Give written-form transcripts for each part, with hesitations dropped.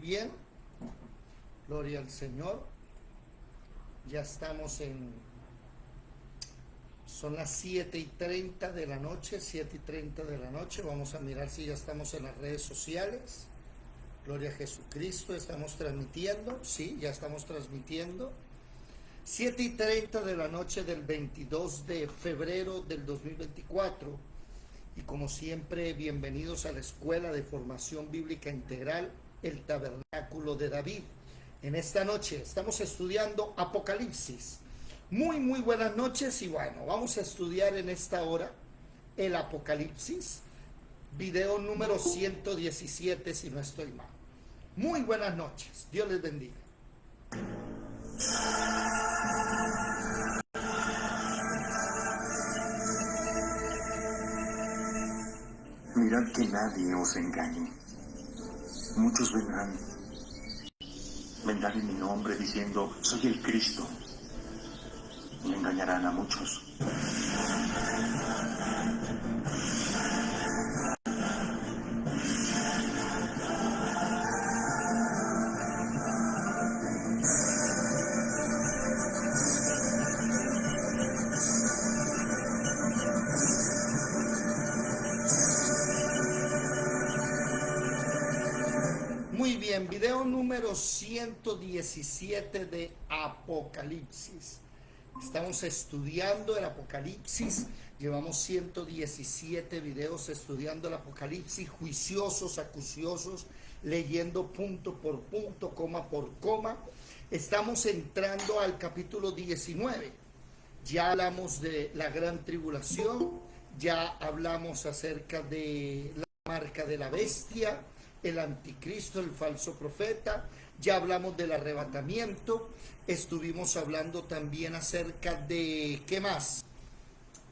bien. Gloria al Señor. Ya estamos son las 7:30 de la noche, 7:30 de la noche. Vamos a mirar si ya estamos en las redes sociales. Gloria a Jesucristo. Estamos transmitiendo. Sí, ya estamos transmitiendo. 7:30 de la noche del 22 de febrero del 2024. Y como siempre, bienvenidos a la Escuela de Formación Bíblica Integral, el Tabernáculo de David. En esta noche estamos estudiando Apocalipsis. Muy buenas noches y bueno, vamos a estudiar en esta hora el Apocalipsis, video número 117 si no estoy mal. Muy buenas noches, Dios les bendiga. Mirad que nadie os engañe. Muchos vendrán en mi nombre diciendo, soy el Cristo, y engañarán a muchos. Muy bien, video número 117 de Apocalipsis. Estamos estudiando el Apocalipsis. Llevamos 117 videos estudiando el Apocalipsis, juiciosos, acuciosos, leyendo punto por punto, coma por coma. Estamos entrando al capítulo 19. Ya hablamos de la gran tribulación, ya hablamos acerca de la marca de la bestia, el anticristo, el falso profeta, ya hablamos del arrebatamiento, estuvimos hablando también acerca de, ¿qué más?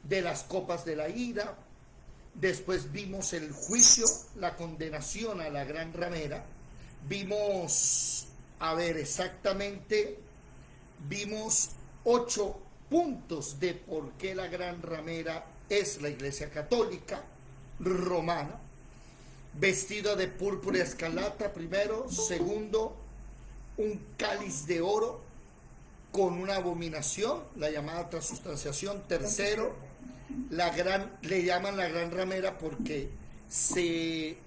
De las copas de la ira, después vimos el juicio, la condenación a la gran ramera, vimos, vimos 8 puntos de por qué la gran ramera es la Iglesia Católica Romana. Vestida de púrpura y escarlata, primero. Segundo, un cáliz de oro con una abominación, la llamada transustanciación. Tercero, le llaman la gran ramera porque se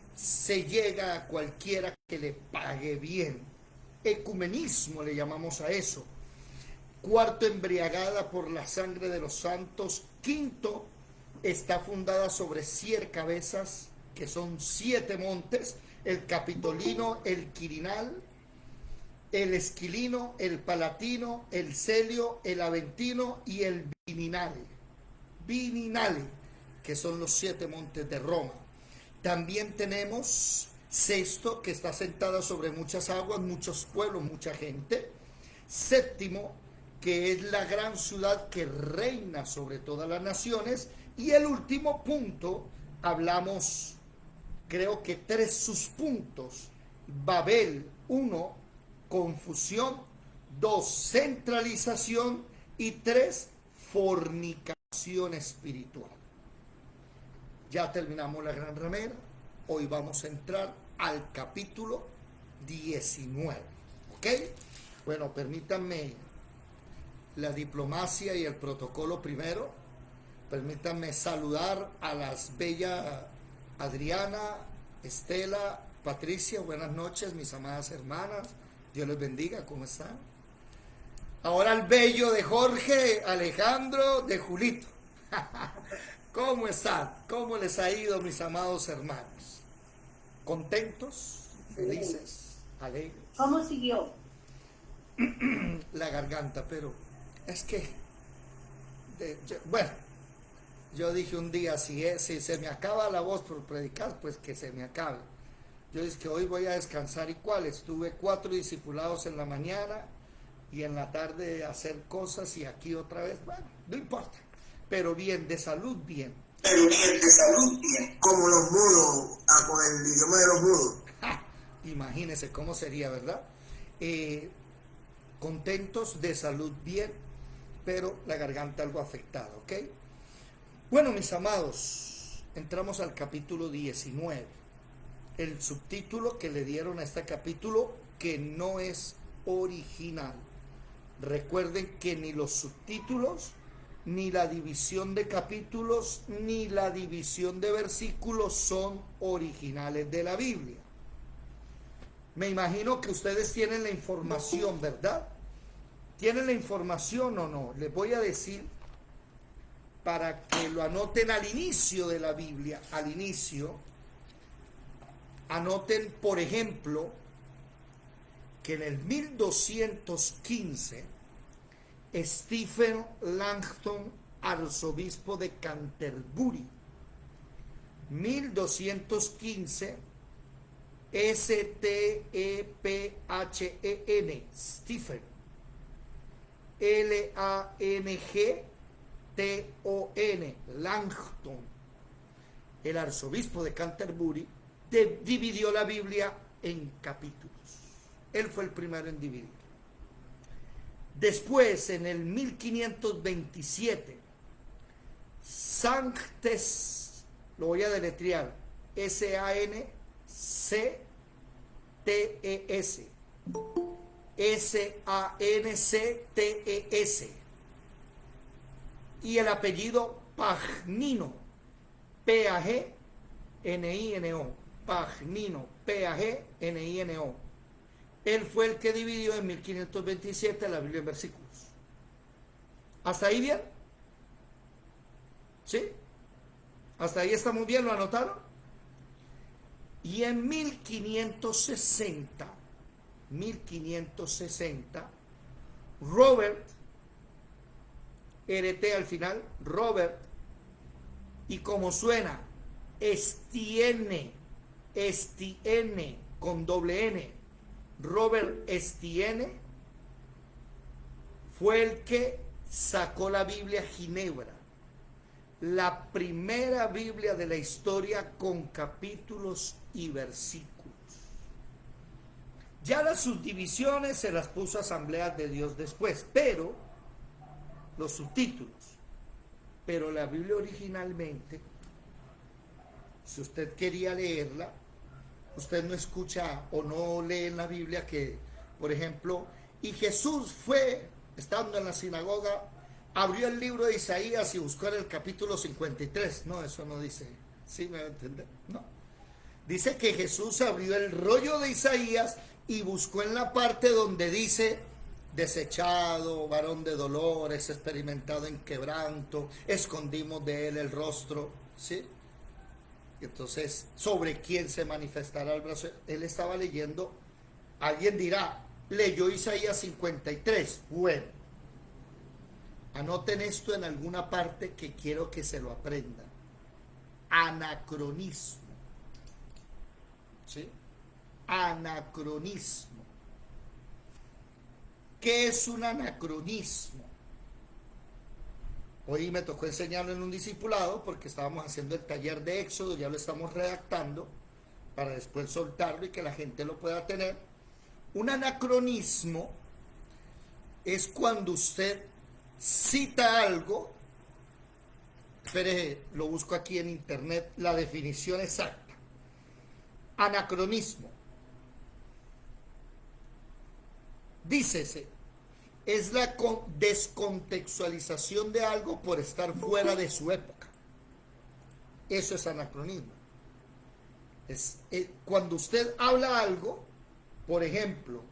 llega a cualquiera que le pague bien. Ecumenismo le llamamos a eso. Cuarto, embriagada por la sangre de los santos. Quinto, está fundada sobre 100 cabezas, que son 7 montes: el Capitolino, el Quirinal, el Esquilino, el Palatino, el Celio, el Aventino y el Vininale, que son los 7 montes de Roma. También tenemos sexto, que está sentada sobre muchas aguas, muchos pueblos, mucha gente. Séptimo, que es la gran ciudad que reina sobre todas las naciones. Y el último punto, hablamos, creo que 3 subpuntos: Babel, 1, confusión; 2, centralización; y 3, fornicación espiritual. Ya terminamos la gran ramera. Hoy vamos a entrar al capítulo 19. ¿Ok? Bueno, permítanme la diplomacia y el protocolo primero. Permítanme saludar a las bellas Adriana, Estela, Patricia. Buenas noches, mis amadas hermanas. Dios les bendiga. ¿Cómo están? Ahora el bello de Jorge, Alejandro, de Julito. ¿Cómo están? ¿Cómo les ha ido, mis amados hermanos? ¿Contentos? ¿Felices? ¿Alegres? ¿Cómo siguió? La garganta, pero es que, bueno, yo dije un día, si se me acaba la voz por predicar, pues que se me acabe. Yo dije que hoy voy a descansar. ¿Y cuál? Estuve 4 discipulados en la mañana y en la tarde hacer cosas, y aquí otra vez. Bueno, no importa, pero bien, de salud bien. Pero bien, de salud bien. Como los mudos, con el idioma de los mudos. Imagínense cómo sería, ¿verdad? Contentos, de salud bien, pero la garganta algo afectada, ¿ok? Bueno, mis amados, entramos al capítulo 19. el subtítulo que le dieron a este capítulo, que no es original. Recuerden que ni los subtítulos, ni la división de capítulos, ni la división de versículos son originales de la Biblia. Me imagino que ustedes tienen la información, ¿verdad? ¿Tienen la información o no? Les voy a decir para que lo anoten al inicio de la Biblia, al inicio. Anoten, por ejemplo, que en el 1215, Stephen Langton, arzobispo de Canterbury, 1215, S-T-E-P-H-E-N, Stephen, L-A-N-G-T-O-N, Langton, el arzobispo de Canterbury, dividió la Biblia en capítulos. Él fue el primero en dividir. Después, en el 1527, Sanctes, lo voy a deletrear, S-A-N-C-T-E-S, S-A-N-C-T-E-S, y el apellido Pagnino, P-A-G-N-I-N-O, Pagnino, P-A-G-N-I-N-O. Él fue el que dividió en 1527 la Biblia en versículos. ¿Hasta ahí bien? ¿Sí? ¿Hasta ahí estamos bien? ¿Lo anotaron? Y en 1560, Robert, RT al final, Robert, y como suena, Estienne, con doble N, Robert Estienne, fue el que sacó la Biblia Ginebra, la primera Biblia de la historia con capítulos y versículos. Ya las subdivisiones se las puso Asambleas de Dios después, pero los subtítulos, pero la Biblia originalmente, si usted quería leerla, usted no escucha o no lee en la Biblia que, por ejemplo, y Jesús fue, estando en la sinagoga, abrió el libro de Isaías y buscó en el capítulo 53. No, eso no dice. ¿Sí me va a entender? No. Dice que Jesús abrió el rollo de Isaías y buscó en la parte donde dice: desechado, varón de dolores, experimentado en quebranto, escondimos de él el rostro. ¿Sí? Entonces, ¿sobre quién se manifestará el brazo? Él estaba leyendo, alguien dirá, leyó Isaías 53. Bueno, anoten esto en alguna parte que quiero que se lo aprendan. Anacronismo. ¿Sí? Anacronismo. ¿Qué es un anacronismo? Hoy me tocó enseñarlo en un discipulado porque estábamos haciendo el taller de Éxodo, ya lo estamos redactando para después soltarlo y que la gente lo pueda tener. Un anacronismo es cuando usted cita algo, espere, lo busco aquí en internet, la definición exacta. Anacronismo. Dícese, es la descontextualización de algo por estar fuera de su época. Eso es anacronismo. Es cuando usted habla algo, por ejemplo,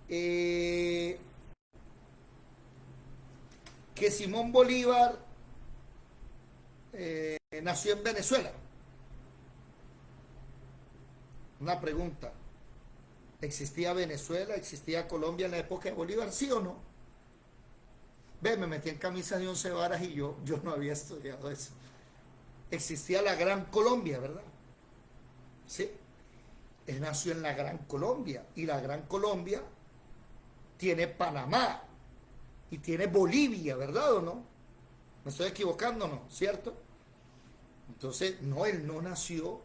que Simón Bolívar nació en Venezuela. Una pregunta: ¿existía Venezuela, existía Colombia en la época de Bolívar, sí o no? Ve, me metí en camisa de 11 varas y yo no había estudiado eso. Existía la Gran Colombia, ¿verdad? Sí. Él nació en la Gran Colombia, y la Gran Colombia tiene Panamá y tiene Bolivia, ¿verdad o no? ¿Me estoy equivocando o no? ¿Cierto? Entonces, no, él no nació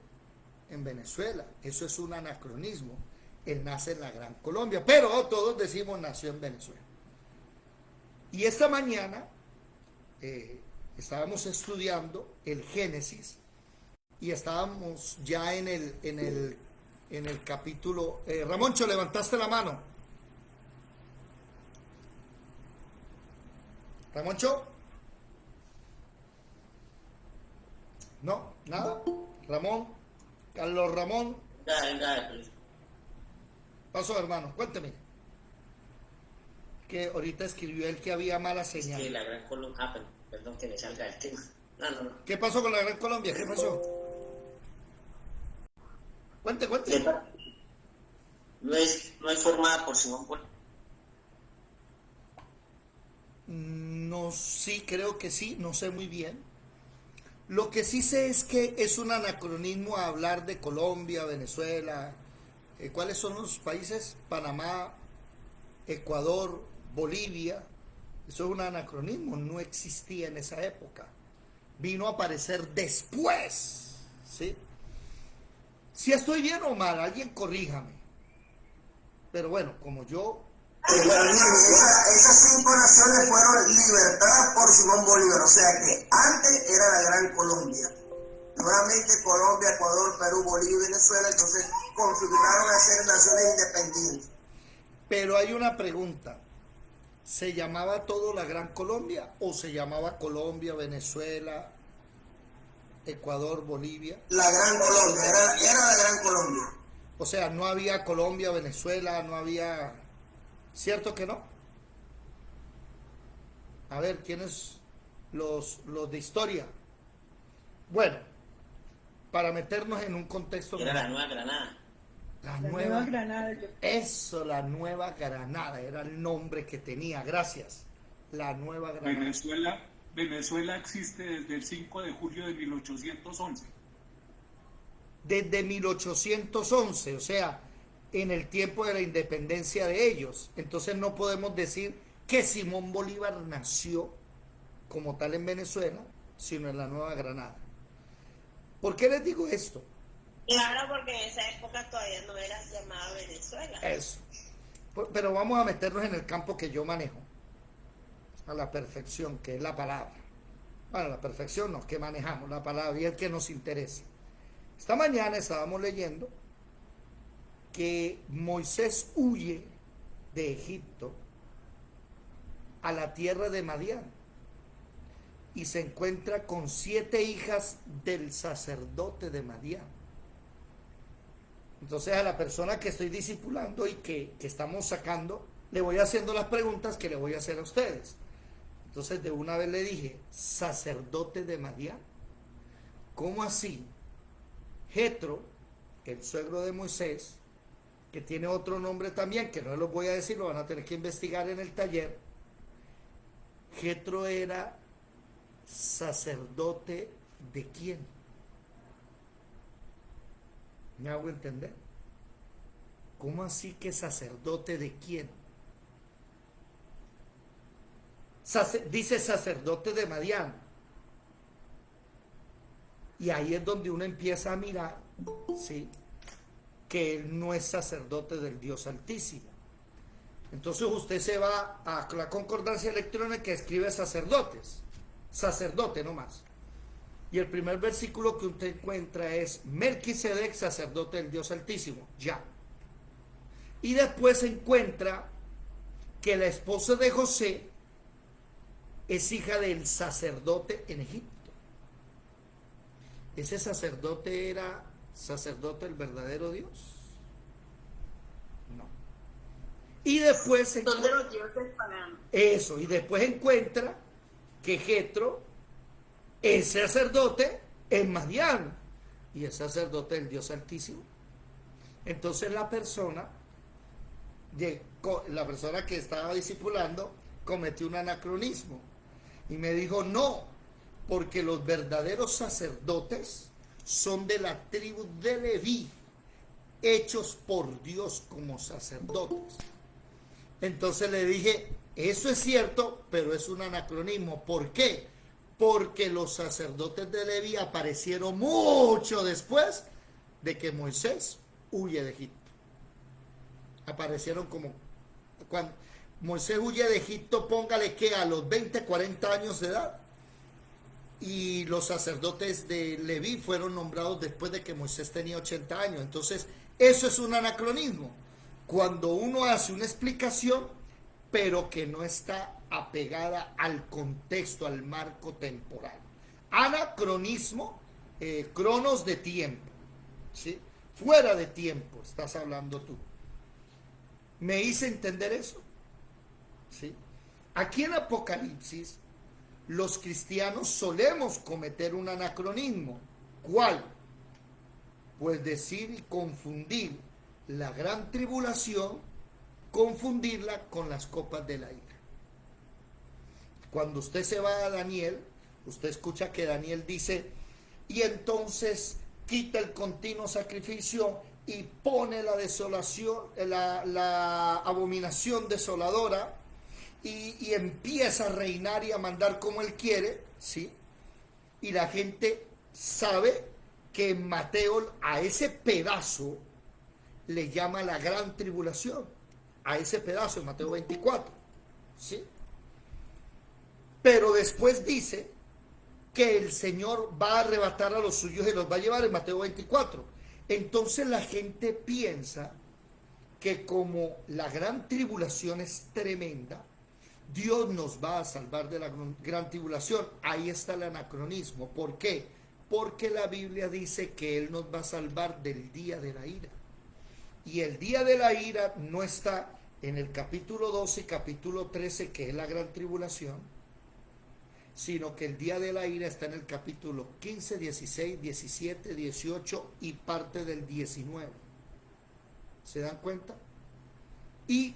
en Venezuela. Eso es un anacronismo. Él nace en la Gran Colombia, pero todos decimos nació en Venezuela. Y esta mañana estábamos estudiando el Génesis y estábamos ya en el capítulo. Ramoncho, levantaste la mano. Ramoncho. No, nada. Ramón, Carlos Ramón. Pasó, hermano, cuénteme. Que ahorita escribió él que había mala señal. Es que la Gran Colombia, perdón que me salga el tema. No. ¿Qué pasó con la Gran Colombia? ¿Qué pasó? Cuente. No es formada por Simón Bolívar. No, sí, creo que sí, no sé muy bien. Lo que sí sé es que es un anacronismo hablar de Colombia, Venezuela. ¿Cuáles son los países? Panamá, Ecuador, Bolivia. Eso es un anacronismo, no existía en esa época. Vino a aparecer después, ¿sí? Si estoy bien o mal, alguien corríjame. Pero bueno, como yo... Esas 5 naciones fueron libertadas por Simón Bolívar, o sea que antes era la Gran Colombia. Nuevamente Colombia, Ecuador, Perú, Bolivia y Venezuela, entonces configuraron a ser naciones independientes. Pero hay una pregunta. ¿Se llamaba todo la Gran Colombia o se llamaba Colombia, Venezuela, Ecuador, Bolivia? La Gran Colombia, era la Gran Colombia. O sea, no había Colombia, Venezuela, no había... ¿Cierto que no? A ver, ¿quiénes los de historia? Bueno, para meternos en un contexto... Era la Nueva Granada. La Nueva Granada. Eso, la Nueva Granada, era el nombre que tenía, gracias. La Nueva Granada. Venezuela existe desde el 5 de julio de 1811. Desde 1811, o sea, en el tiempo de la independencia de ellos. Entonces no podemos decir que Simón Bolívar nació como tal en Venezuela, sino en la Nueva Granada. ¿Por qué les digo esto? Claro, porque en esa época todavía no era llamada Venezuela. Eso. Pero vamos a meternos en el campo que yo manejo, a la perfección, que es la palabra. Bueno, la perfección no, que manejamos la palabra y el que nos interesa. Esta mañana estábamos leyendo que Moisés huye de Egipto a la tierra de Madián y se encuentra con 7 hijas del sacerdote de Madián. Entonces a la persona que estoy discipulando y que estamos sacando, le voy haciendo las preguntas que le voy a hacer a ustedes. Entonces de una vez le dije, sacerdote de Madián. ¿Cómo así? Jetro, el suegro de Moisés, que tiene otro nombre también, que no los voy a decir, lo van a tener que investigar en el taller. Jetro era sacerdote de quién. ¿Me hago entender? ¿Cómo así que sacerdote de quién? Dice sacerdote de Madián. Y ahí es donde uno empieza a mirar, ¿sí?, que él no es sacerdote del Dios Altísimo. Entonces usted se va a la concordancia electrónica que escribe sacerdotes, sacerdote nomás. Y el primer versículo que usted encuentra es Melquisedec, sacerdote del Dios Altísimo, ya. Y después se encuentra que la esposa de José es hija del sacerdote en Egipto. ¿Ese sacerdote era sacerdote del verdadero Dios? No. Y después Son de los dioses paganos. eso, y después encuentra que Jetro es sacerdote en Madián y es sacerdote del Dios Altísimo. Entonces la persona que estaba discipulando cometió un anacronismo y me dijo, no, porque los verdaderos sacerdotes son de la tribu de Leví, hechos por Dios como sacerdotes. Entonces le dije, eso es cierto, pero es un anacronismo. ¿Por qué? Porque los sacerdotes de Leví aparecieron mucho después de que Moisés huye de Egipto. Aparecieron como cuando Moisés huye de Egipto, póngale que a los 20, 40 años de edad. y los sacerdotes de Leví fueron nombrados después de que Moisés tenía 80 años. Entonces, eso es un anacronismo. Cuando uno hace una explicación, pero que no está apegada al contexto, al marco temporal. Anacronismo, cronos de tiempo, ¿sí? Fuera de tiempo estás hablando tú. ¿Me hice entender eso? ¿Sí? Aquí en Apocalipsis, los cristianos solemos cometer un anacronismo. ¿Cuál? Pues decir y confundir la gran tribulación, confundirla con las copas de la ira. Cuando usted se va a Daniel, usted escucha que Daniel dice, y entonces quita el continuo sacrificio y pone la desolación, la abominación desoladora, y empieza a reinar y a mandar como él quiere, ¿sí? Y la gente sabe que en Mateo a ese pedazo le llama la gran tribulación, a ese pedazo en Mateo 24, ¿sí? Pero después dice que el Señor va a arrebatar a los suyos y los va a llevar en Mateo 24. Entonces la gente piensa que como la gran tribulación es tremenda, Dios nos va a salvar de la gran tribulación. Ahí está el anacronismo. ¿Por qué? Porque la Biblia dice que Él nos va a salvar del día de la ira. Y el día de la ira no está en el capítulo 12 y capítulo 13, que es la gran tribulación, sino que el día de la ira está en el capítulo 15, 16, 17, 18 y parte del 19. ¿Se dan cuenta? Y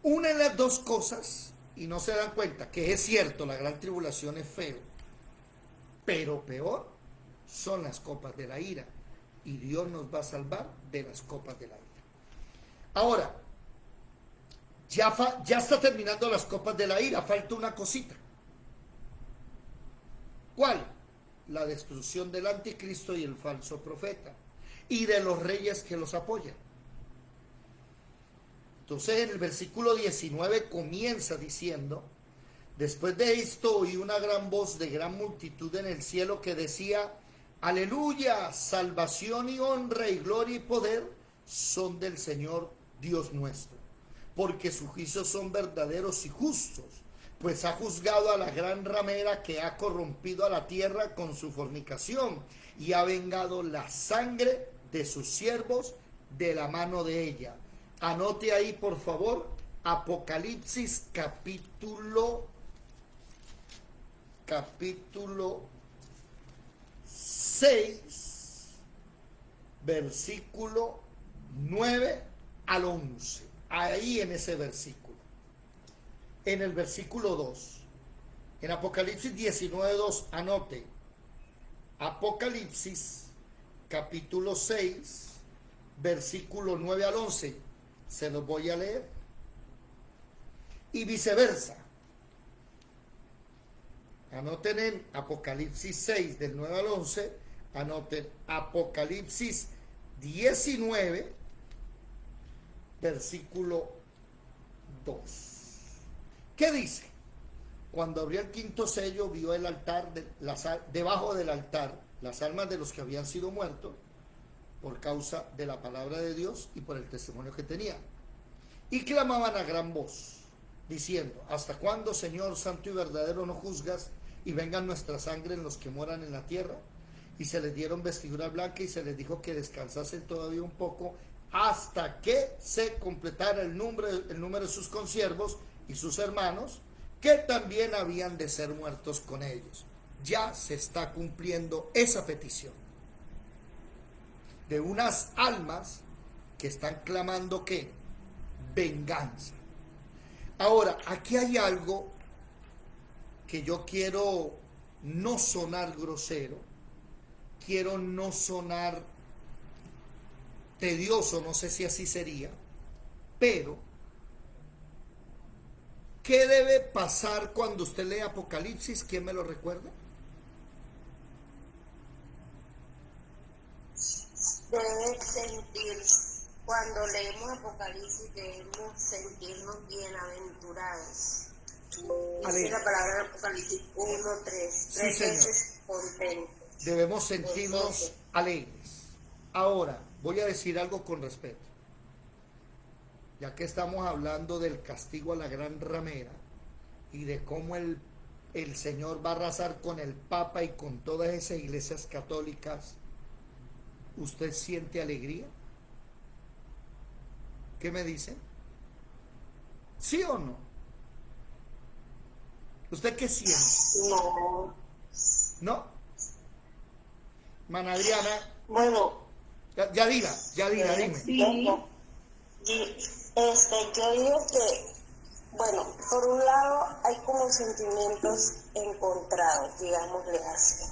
unen las dos cosas y no se dan cuenta que es cierto, la gran tribulación es feo, pero peor son las copas de la ira, y Dios nos va a salvar de las copas de la ira. Ahora, ya está terminando las copas de la ira, falta una cosita. ¿Cuál? La destrucción del anticristo y el falso profeta, y de los reyes que los apoyan. Entonces en el versículo 19 comienza diciendo, después de esto oí una gran voz de gran multitud en el cielo que decía, aleluya, salvación y honra y gloria y poder son del Señor Dios nuestro, porque sus juicios son verdaderos y justos, pues ha juzgado a la gran ramera que ha corrompido a la tierra con su fornicación y ha vengado la sangre de sus siervos de la mano de ella. Anote ahí, por favor, Apocalipsis capítulo 6, versículo 9 al 11. Ahí en ese versículo. En el versículo 2. En Apocalipsis 19:2, anote. Apocalipsis capítulo 6, versículo 9 al 11. Se los voy a leer. Y viceversa. Anoten en Apocalipsis 6, del 9 al 11. Anoten Apocalipsis 19, versículo 2. ¿Qué dice? Cuando abrió el quinto sello, vio el altar, debajo del altar, las almas de los que habían sido muertos por causa de la palabra de Dios y por el testimonio que tenían. Y clamaban a gran voz, diciendo, ¿hasta cuándo, Señor santo y verdadero, no juzgas y vengan nuestra sangre en los que moran en la tierra? Y se les dieron vestidura blanca y se les dijo que descansasen todavía un poco hasta que se completara el número de sus consiervos y sus hermanos, que también habían de ser muertos con ellos. Ya se está cumpliendo esa petición de unas almas que están clamando ¿qué? Venganza. Ahora, aquí hay algo que yo quiero no sonar grosero, quiero no sonar tedioso, no sé si así sería, pero ¿qué debe pasar cuando usted lee Apocalipsis? ¿Quién me lo recuerda? Debes sentir, cuando leemos Apocalipsis, debemos sentirnos bienaventurados. Dice la palabra en Apocalipsis 1, 3. Sí, Tres señor. veces contento. Debemos sentirnos alegres. Ahora, voy a decir algo con respeto. Ya que estamos hablando del castigo a la gran ramera y de cómo el Señor va a arrasar con el Papa y con todas esas iglesias católicas, ¿usted siente alegría? ¿Qué me dice? ¿Sí o no? ¿Usted qué siente? No. ¿No? Mana Adriana, Bueno, Yadira, dime. sí. Yo digo que, bueno, por un lado hay como sentimientos encontrados, digámosle así.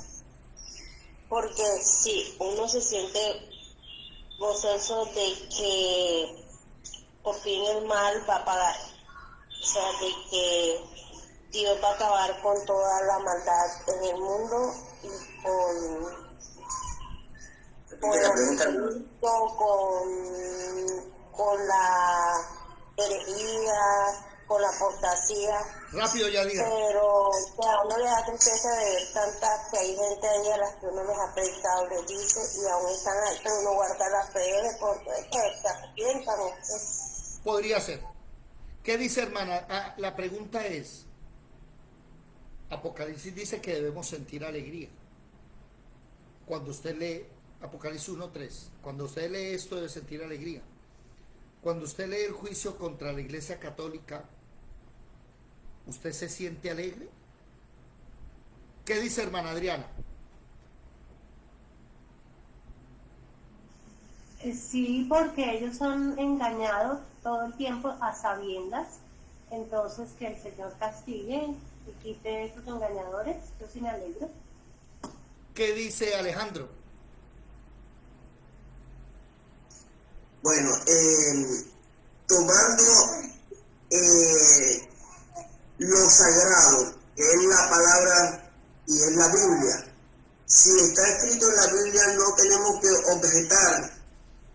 Porque sí, uno se siente gozoso de que por fin el mal va a pagar. O sea, de que Dios va a acabar con toda la maldad en el mundo y con la herejía, con la apostasía. Rápido, Yadira. Pero a uno le da tristeza de ver que hay gente ahí a las que uno les ha predicado, les dice, y aún están ahí, pero uno guarda la fe de porque se arrepientan. Podría ser. ¿Qué dice, hermana? La pregunta es, Apocalipsis dice que debemos sentir alegría. Cuando usted lee Apocalipsis 1:3, cuando usted lee esto debe sentir alegría. Cuando usted lee el juicio contra la Iglesia Católica, ¿usted se siente alegre? ¿Qué dice, hermana Adriana? Sí, porque ellos son engañados todo el tiempo a sabiendas, entonces que el Señor castigue y quite esos engañadores, yo sí me alegro. ¿Qué dice Alejandro? Bueno, tomando lo sagrado, que es la palabra y es la Biblia. Si está escrito en la Biblia, no tenemos que objetar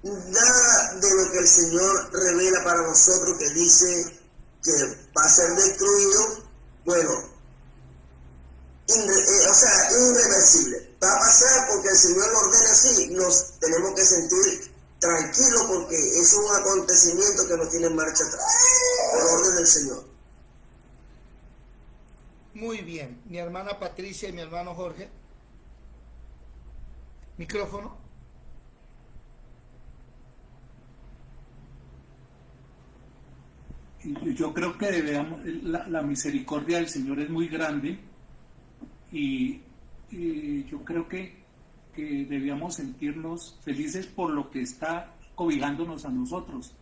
nada de lo que el Señor revela para nosotros, que dice que va a ser destruido. Bueno, irreversible. Va a pasar porque el Señor lo ordena así. Nos tenemos que sentir tranquilos porque es un acontecimiento que nos tiene en marcha atrás, por orden del Señor. Muy bien. Mi hermana Patricia y mi hermano Jorge. Micrófono. Yo creo que debemos, la misericordia del Señor es muy grande y yo creo que debíamos sentirnos felices por lo que está cobijándonos a nosotros,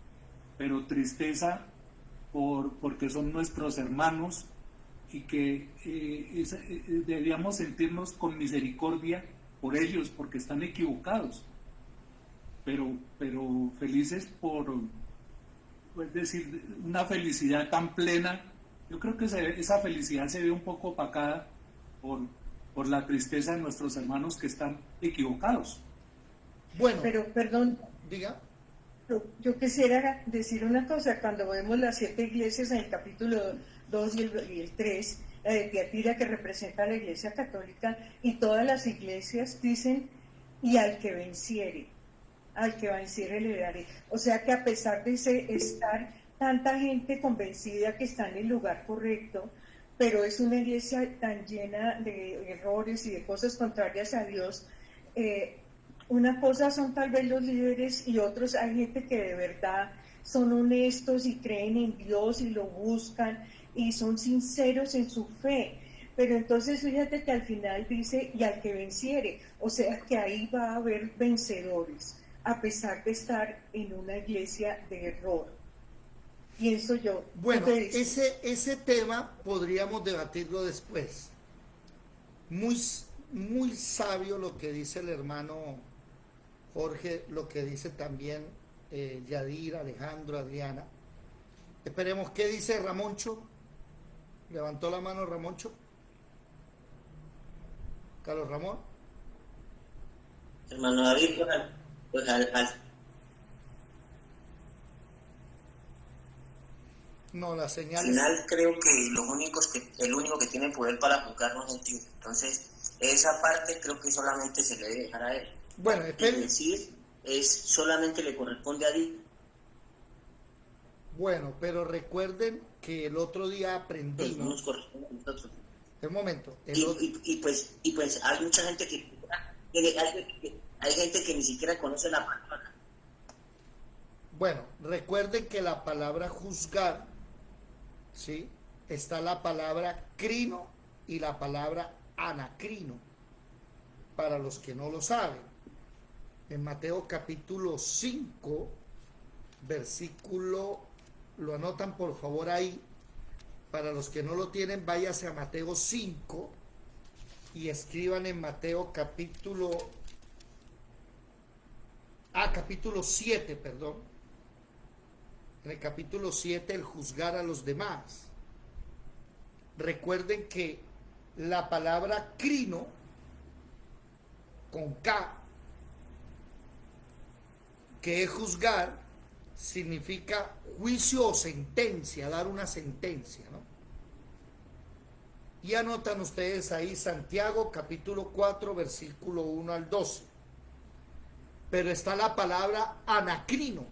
pero tristeza porque son nuestros hermanos y que debíamos sentirnos con misericordia por ellos porque están equivocados, pero felices es decir, una felicidad tan plena. Yo creo que esa felicidad se ve un poco opacada por la tristeza de nuestros hermanos que están equivocados. Bueno, pero perdón, diga. yo quisiera decir una cosa. Cuando vemos las 7 iglesias en el capítulo 2 y el 3, la de Tiatira, que representa a la iglesia católica, y todas las iglesias dicen, y al que venciere le daré. O sea que a pesar de estar tanta gente convencida que está en el lugar correcto, pero es una iglesia tan llena de errores y de cosas contrarias a Dios. Una cosa son tal vez los líderes y otros hay gente que de verdad son honestos y creen en Dios y lo buscan y son sinceros en su fe. Pero entonces fíjate que al final dice, y al que venciere, o sea que ahí va a haber vencedores, a pesar de estar en una iglesia de error. Pienso yo. Bueno, ese tema podríamos debatirlo después. Muy, muy sabio lo que dice el hermano Jorge, lo que dice también Yadira, Alejandro, Adriana. Esperemos, ¿qué dice Ramoncho? Levantó la mano Ramoncho. Carlos Ramón. Hermano David, No, las Al señales. final creo que el único que tiene poder para juzgarnos es Dios. Entonces, esa parte creo que solamente se le debe dejar a él. Bueno, Y esperen. decir solamente le corresponde a Dios. Bueno, pero recuerden que el otro día Pues no nos aprendimos. corresponde a nosotros. Un momento. Pues hay mucha gente hay gente que ni siquiera conoce la palabra. Bueno, recuerden que la palabra juzgar, ¿sí? Está la palabra crino y la palabra anacrino, para los que no lo saben. En Mateo capítulo 5, versículo, lo anotan por favor ahí, para los que no lo tienen, váyase a Mateo 5 y escriban en Mateo capítulo 7, perdón. En el capítulo 7, el juzgar a los demás. Recuerden que la palabra crino, con K, que es juzgar, significa juicio o sentencia, dar una sentencia, ¿no? Y anotan ustedes ahí Santiago capítulo 4, versículo 1 al 12. Pero está la palabra anacrino,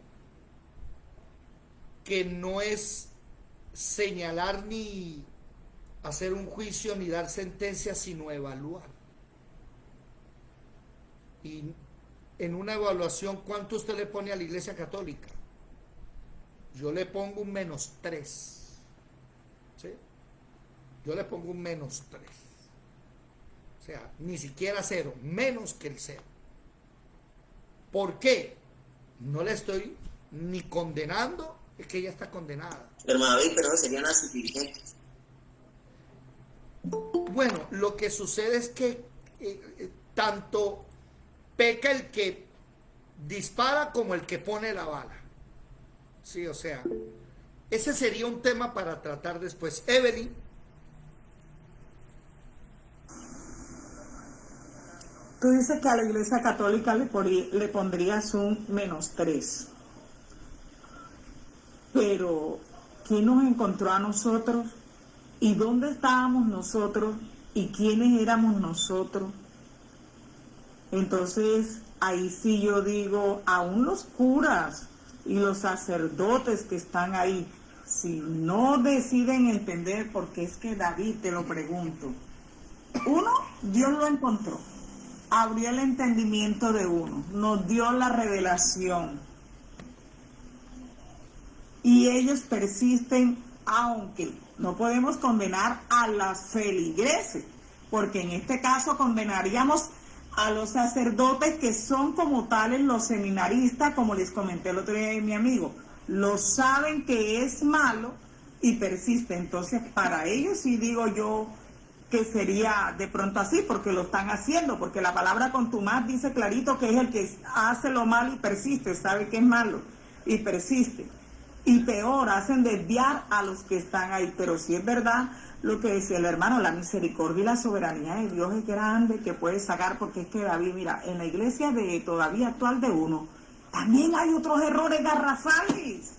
que no es señalar ni hacer un juicio ni dar sentencia, sino evaluar. Y en una evaluación, ¿cuánto usted le pone a la Iglesia Católica? Yo le pongo un -3. ¿Sí? Yo le pongo un -3. O sea, ni siquiera 0, menos que el 0. ¿Por qué? No le estoy ni condenando, es que ella está condenada. Hermano David, pero no serían las dirigentes. Bueno, lo que sucede es que tanto peca el que dispara como el que pone la bala. Sí, o sea, ese sería un tema para tratar después. Evelyn. Tú dices que a la Iglesia Católica le pondrías un -3. Pero, ¿quién nos encontró a nosotros? ¿Y dónde estábamos nosotros? ¿Y quiénes éramos nosotros? Entonces, ahí sí yo digo, aún los curas y los sacerdotes que están ahí, si no deciden entender, porque es que David, te lo pregunto, uno, Dios lo encontró, abrió el entendimiento de uno, nos dio la revelación, y ellos persisten, aunque no podemos condenar a las feligreses, porque en este caso condenaríamos a los sacerdotes que son como tales los seminaristas, como les comenté el otro día de mi amigo, lo saben que es malo y persiste. Entonces para ellos sí digo yo que sería de pronto así, porque lo están haciendo, porque la palabra contumaz dice clarito que es el que hace lo malo y persiste, sabe que es malo y persiste. Y peor, hacen desviar a los que están ahí. Pero sí es verdad lo que decía el hermano, la misericordia y la soberanía de Dios es grande, que puede sacar, porque es que David, mira, en la iglesia de todavía actual de uno, también hay otros errores garrafales.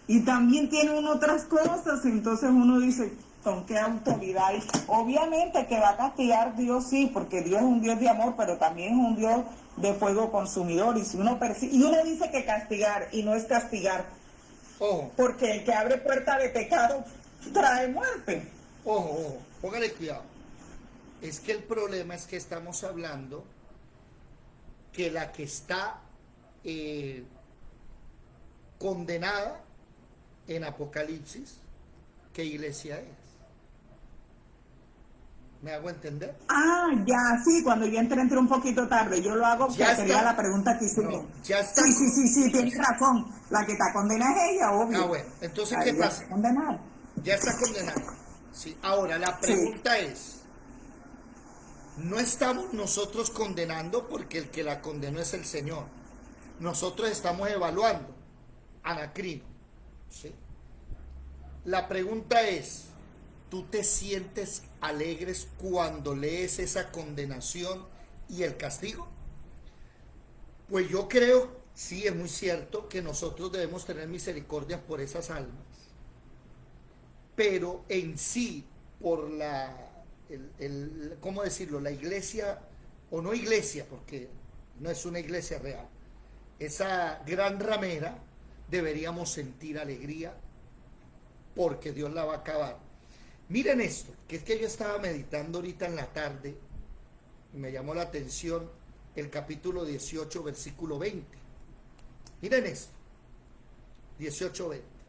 Y también tienen otras cosas, entonces uno dice, ¿con qué autoridad? Y obviamente que va a castigar Dios, sí, porque Dios es un Dios de amor, pero también es un Dios de fuego consumidor. Y si uno y uno dice que castigar, y no es castigar, Ojo. porque el que abre puerta de pecado trae muerte. Ojo, ojo, póngale cuidado. Es que el problema es que estamos hablando que la que está condenada en Apocalipsis, ¿qué iglesia es? ¿Me hago entender? Ah, ya, sí, cuando yo entré un poquito tarde, yo lo hago porque Ya sería está. la pregunta que hicieron. No, ya está. Sí, tienes razón. La que está condenada es ella, obvio. Ah, bueno, entonces, Ahí ¿qué ya pasa? está condenada. Ya está condenada. Sí. Ahora, la pregunta es, no estamos nosotros condenando porque el que la condenó es el Señor. Nosotros estamos evaluando. Anacrino. ¿Sí? La pregunta es, ¿tú te sientes alegres cuando lees esa condenación y el castigo? Pues yo creo, sí, es muy cierto que nosotros debemos tener misericordia por esas almas. pero en sí, por ¿cómo decirlo? La iglesia, o no iglesia, porque no es una iglesia real, esa gran ramera, deberíamos sentir alegría porque Dios la va a acabar. Miren esto, que es que yo estaba meditando ahorita en la tarde y me llamó la atención el capítulo 18, versículo 20. Miren esto, 18, 20.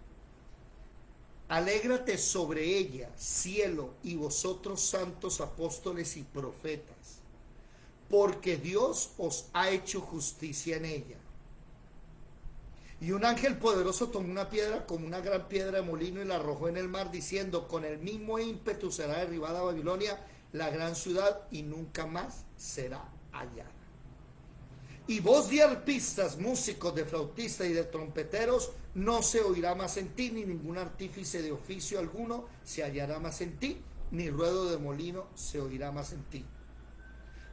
Alégrate sobre ella, cielo, y vosotros santos apóstoles y profetas, porque Dios os ha hecho justicia en ella. Y un ángel poderoso tomó una piedra como una gran piedra de molino y la arrojó en el mar, diciendo: con el mismo ímpetu será derribada Babilonia, la gran ciudad, y nunca más será hallada. Y voz de arpistas, músicos, de flautistas y de trompeteros no se oirá más en ti, ni ningún artífice de oficio alguno se hallará más en ti, ni ruedo de molino se oirá más en ti.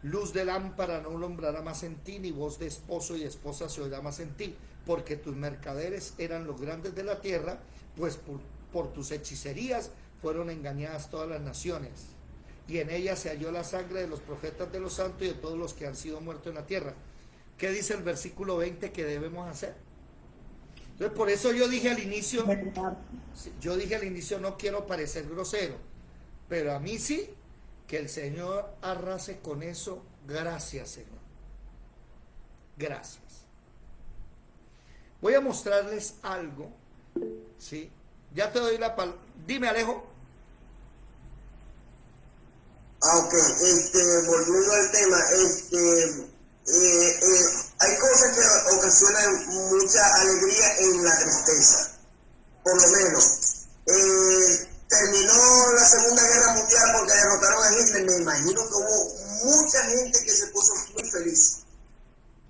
Luz de lámpara no alumbrará más en ti, ni voz de esposo y esposa se oirá más en ti, porque tus mercaderes eran los grandes de la tierra, pues por tus hechicerías fueron engañadas todas las naciones. Y en ella se halló la sangre de los profetas de los santos y de todos los que han sido muertos en la tierra. ¿Qué dice el versículo 20 que debemos hacer? Entonces, por eso yo dije al inicio, no quiero parecer grosero, pero a mí sí, que el Señor arrase con eso. Gracias, Señor. Gracias. Voy a mostrarles algo, ¿sí? Ya te doy la palabra. Dime, Alejo. Ok, volviendo al tema, hay cosas que ocasionan mucha alegría en la tristeza, por lo menos. Terminó la Segunda Guerra Mundial porque derrotaron a Hitler. Me imagino que hubo mucha gente que se puso muy feliz.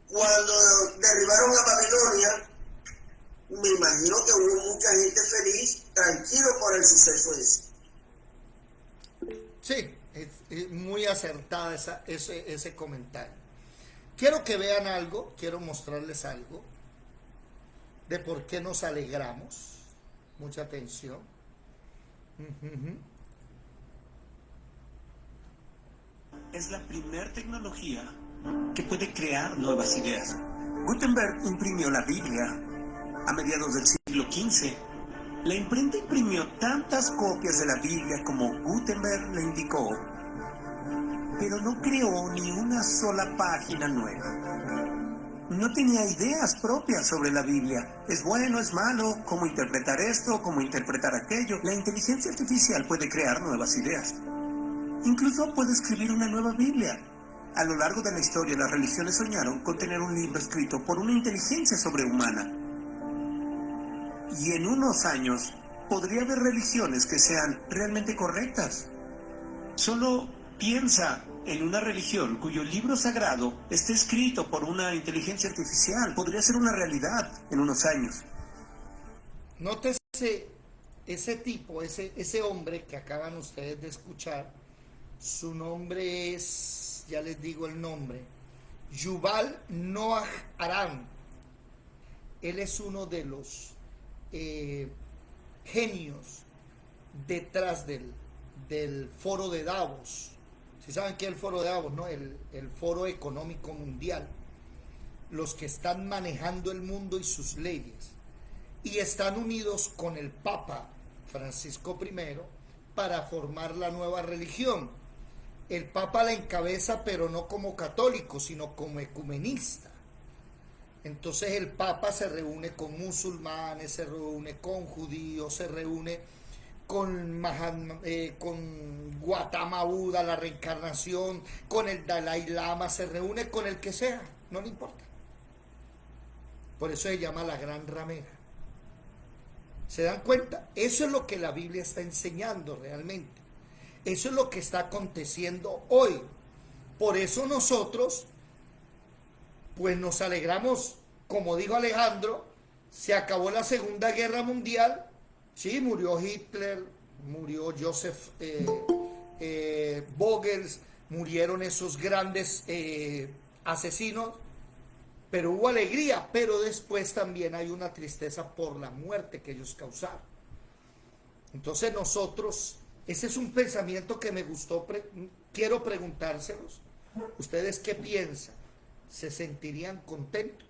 Cuando derribaron a Babilonia, me imagino que hubo mucha gente feliz, tranquilo por el suceso ese. Sí, es muy acertada ese comentario. Quiero que vean algo, quiero mostrarles algo de por qué nos alegramos. Mucha atención. Es la primera tecnología que puede crear nuevas ideas. Gutenberg imprimió la Biblia a mediados del siglo XV. La imprenta imprimió tantas copias de la Biblia como Gutenberg le indicó, pero no creó ni una sola página nueva. No tenía ideas propias sobre la Biblia. ¿Es bueno, es malo? ¿Cómo interpretar esto? ¿Cómo interpretar aquello? La inteligencia artificial puede crear nuevas ideas. Incluso puede escribir una nueva Biblia. A lo largo de la historia, las religiones soñaron con tener un libro escrito por una inteligencia sobrehumana. Y en unos años, podría haber religiones que sean realmente correctas. Solo piensa en una religión cuyo libro sagrado esté escrito por una inteligencia artificial. Podría ser una realidad en unos años. Nótese ese tipo, ese hombre que acaban ustedes de escuchar. Su nombre es, ya les digo el nombre, Yuval Noah Harari. Él es uno de los genios detrás del foro de Davos. Si saben qué es el foro de Davos, ¿no? El foro económico mundial. Los que están manejando el mundo y sus leyes. Y están unidos con el Papa Francisco I para formar la nueva religión. El Papa la encabeza, pero no como católico, sino como ecumenista. Entonces el Papa se reúne con musulmanes, se reúne con judíos, se reúne con Gautama Buda, la reencarnación, con el Dalai Lama, se reúne con el que sea, no le importa. Por eso se llama la Gran Ramera. ¿Se dan cuenta? Eso es lo que la Biblia está enseñando realmente. Eso es lo que está aconteciendo hoy. Por eso nosotros pues nos alegramos, como dijo Alejandro, se acabó la Segunda Guerra Mundial, sí, murió Hitler, murió Joseph Goebbels, murieron esos grandes asesinos, pero hubo alegría, pero después también hay una tristeza por la muerte que ellos causaron. Entonces nosotros, ese es un pensamiento que me gustó, quiero preguntárselos. ¿Ustedes qué piensan? ¿Se sentirían contentos?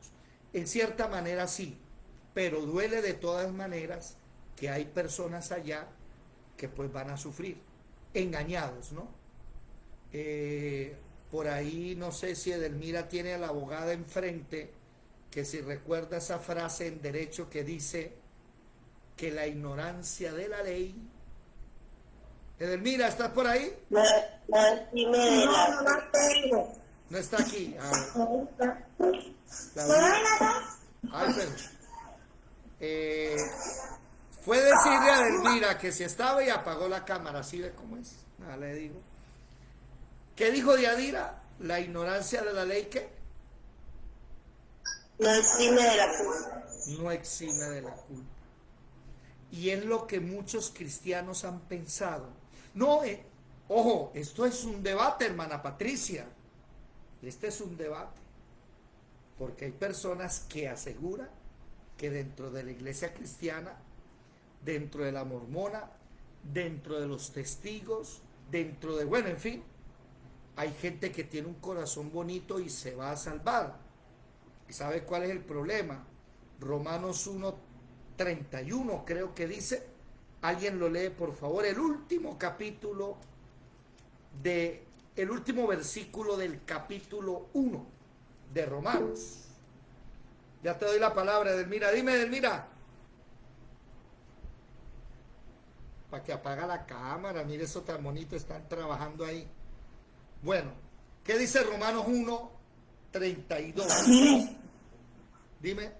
En cierta manera sí, pero duele de todas maneras que hay personas allá que pues van a sufrir, engañados, ¿no? Por ahí no sé si Edelmira tiene a la abogada enfrente, que si recuerda esa frase en derecho que dice que la ignorancia de la ley. Edelmira, ¿estás por ahí? No tengo. No está aquí. Ay, pero, fue decirle a Edelmira que si estaba y apagó la cámara, ¿sí ve cómo es? Nada, le digo. ¿Qué dijo Yadira? La ignorancia de la ley, ¿qué? No exime de la culpa. No exime de la culpa. Y es lo que muchos cristianos han pensado. No, ojo, esto es un debate, hermana Patricia. Este es un debate. Porque hay personas que aseguran que dentro de la iglesia cristiana, dentro de la mormona, dentro de los testigos, dentro de, bueno, en fin, hay gente que tiene un corazón bonito y se va a salvar. ¿Y sabe cuál es el problema? Romanos 1:31 creo que dice. Alguien lo lee, por favor, el último versículo del capítulo 1 de Romanos. Ya te doy la palabra, Edelmira. Dime, Edelmira. Para que apaga la cámara, mire eso tan bonito, están trabajando ahí. Bueno, ¿qué dice Romanos 1:32? Dime.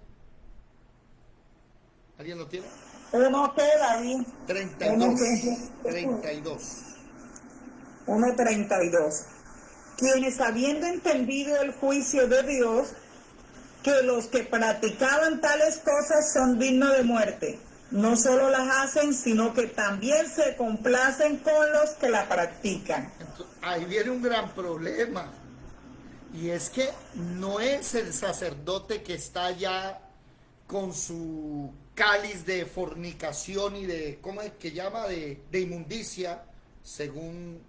¿Alguien lo tiene? Uno queda ahí. 32. 1:32. Quienes habiendo entendido el juicio de Dios, que los que practicaban tales cosas son dignos de muerte, no solo las hacen, sino que también se complacen con los que la practican. Ahí viene un gran problema. Y es que no es el sacerdote que está ya con su cáliz de fornicación y de, ¿cómo es que llama? De inmundicia, según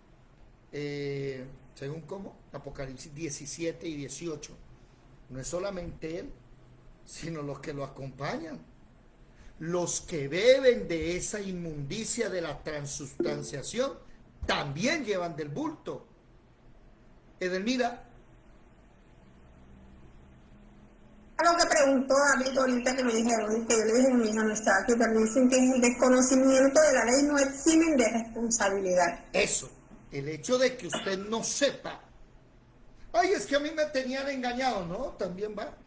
¿cómo? Apocalipsis 17 y 18. No es solamente él, sino los que lo acompañan. Los que beben de esa inmundicia de la transustanciación también llevan del bulto. Edelmira. Lo que preguntó David ahorita que me dijeron, que yo le dije a mi hija no estaba aquí, pero dicen que el desconocimiento de la ley no eximen de responsabilidad. Eso, el hecho de que usted no sepa. Ay, es que a mí me tenían engañado, ¿no? También va.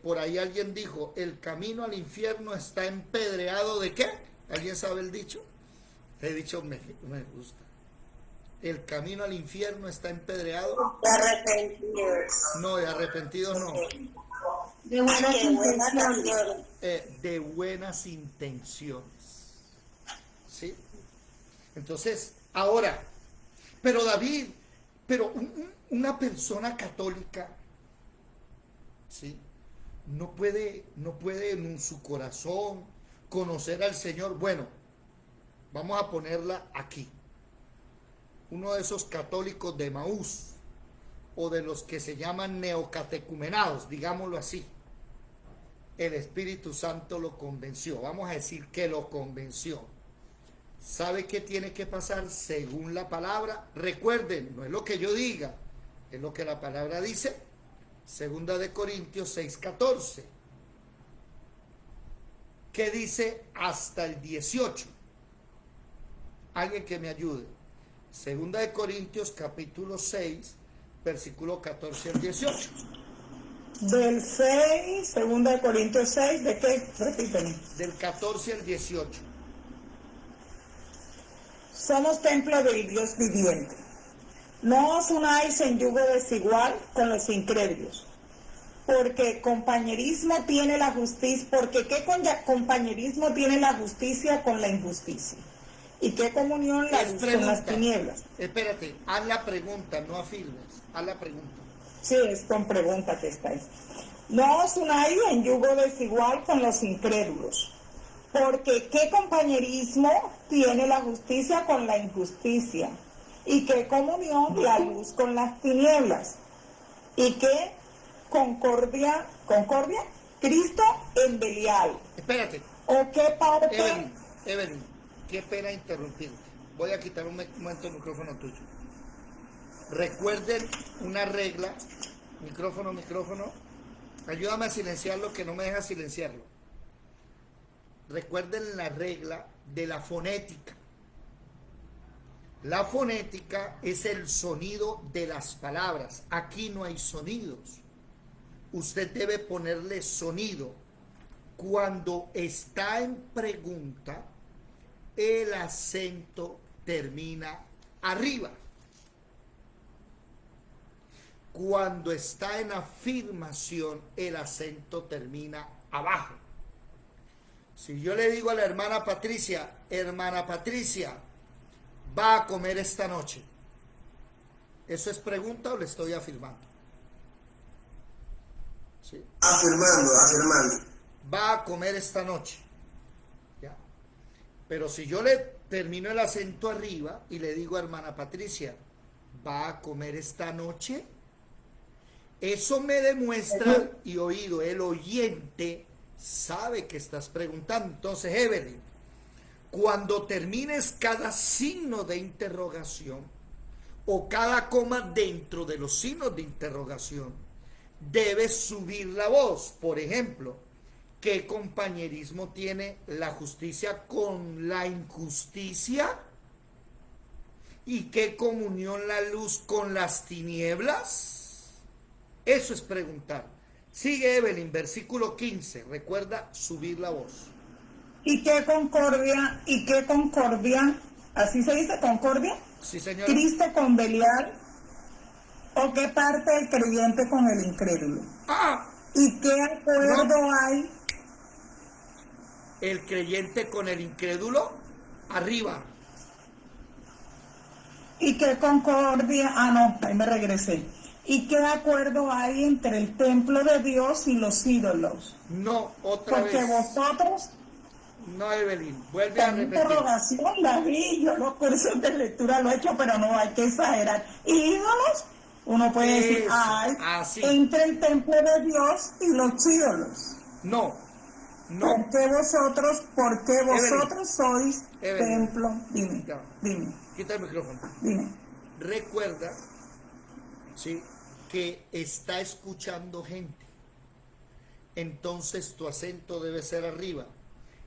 Por ahí alguien dijo, el camino al infierno está empedreado ¿de qué? ¿Alguien sabe el dicho? El dicho me gusta. El camino al infierno está empedreado. De arrepentidos. No, de arrepentidos no. De buenas intenciones. De buenas intenciones. ¿Sí? Entonces, ahora, pero David, una persona católica, ¿sí? No puede en su corazón conocer al Señor. Bueno, vamos a ponerla aquí. Uno de esos católicos de Emaús, o de los que se llaman neocatecumenados, digámoslo así. El Espíritu Santo lo convenció. Vamos a decir que lo convenció. ¿Sabe qué tiene que pasar según la palabra? Recuerden, no es lo que yo diga, es lo que la palabra dice. Segunda de Corintios 6:14. ¿Qué dice hasta el 18? Alguien que me ayude. Segunda de Corintios capítulo 6, versículo 14 al 18. Del 6, segunda de Corintios 6, ¿de qué? Repíteme. Del 14 al 18. Somos templo del Dios viviente. No os unáis en yugo desigual con los incrédulos, porque compañerismo tiene la justicia, porque ¿qué compañerismo tiene la justicia con la injusticia? ¿Y qué comunión la luz con las tinieblas? Espérate, haz la pregunta, no afirmes, haz la pregunta. Sí, es con pregunta que está ahí. No os unáis en yugo desigual con los incrédulos, Porque ¿qué compañerismo tiene la justicia con la injusticia? ¿Y qué comunión la luz con las tinieblas? ¿Y qué concordia, Cristo en Belial? Espérate. ¿O qué parte? Evelyn, qué pena interrumpirte. Voy a quitar un momento el micrófono tuyo. Recuerden una regla. Micrófono. Ayúdame a silenciarlo, que no me deja silenciarlo. Recuerden la regla de la fonética. La fonética es el sonido de las palabras. Aquí no hay sonidos. Usted debe ponerle sonido. Cuando está en pregunta, el acento termina arriba. Cuando está en afirmación, el acento termina abajo. Si yo le digo a la hermana Patricia, ¿va a comer esta noche? ¿Eso es pregunta o le estoy afirmando? ¿Sí? Afirmando. Va a comer esta noche. ¿Ya? Pero si yo le termino el acento arriba y le digo a hermana Patricia, ¿va a comer esta noche? Eso me demuestra, y oído, el oyente sabe que estás preguntando. Entonces, Evelyn, cuando termines cada signo de interrogación o cada coma dentro de los signos de interrogación, debes subir la voz. Por ejemplo, ¿qué compañerismo tiene la justicia con la injusticia? ¿Y qué comunión la luz con las tinieblas? Eso es preguntar. Sigue Evelyn, versículo 15. Recuerda subir la voz. ¿Y qué concordia? ¿Así se dice, concordia? Sí, señora. ¿Cristo con Belial? ¿O qué parte del creyente con el incrédulo? ¿Y qué acuerdo hay? El creyente con el incrédulo, arriba. ¿Y qué concordia? Ahí me regresé. ¿Y qué acuerdo hay entre el templo de Dios y los ídolos? No, otra vez. Porque vosotros... No, Evelyn, vuelve a repetir. Interrogación la vi, yo los cursos de lectura lo he hecho, pero no hay que exagerar. ¿Y ídolos? Uno puede decir, entre el templo de Dios y los ídolos. No. ¿Por qué vosotros sois Evelyn. templo? Dime. Quita el micrófono. Dime. Recuerda, ¿sí?, que está escuchando gente. Entonces tu acento debe ser arriba.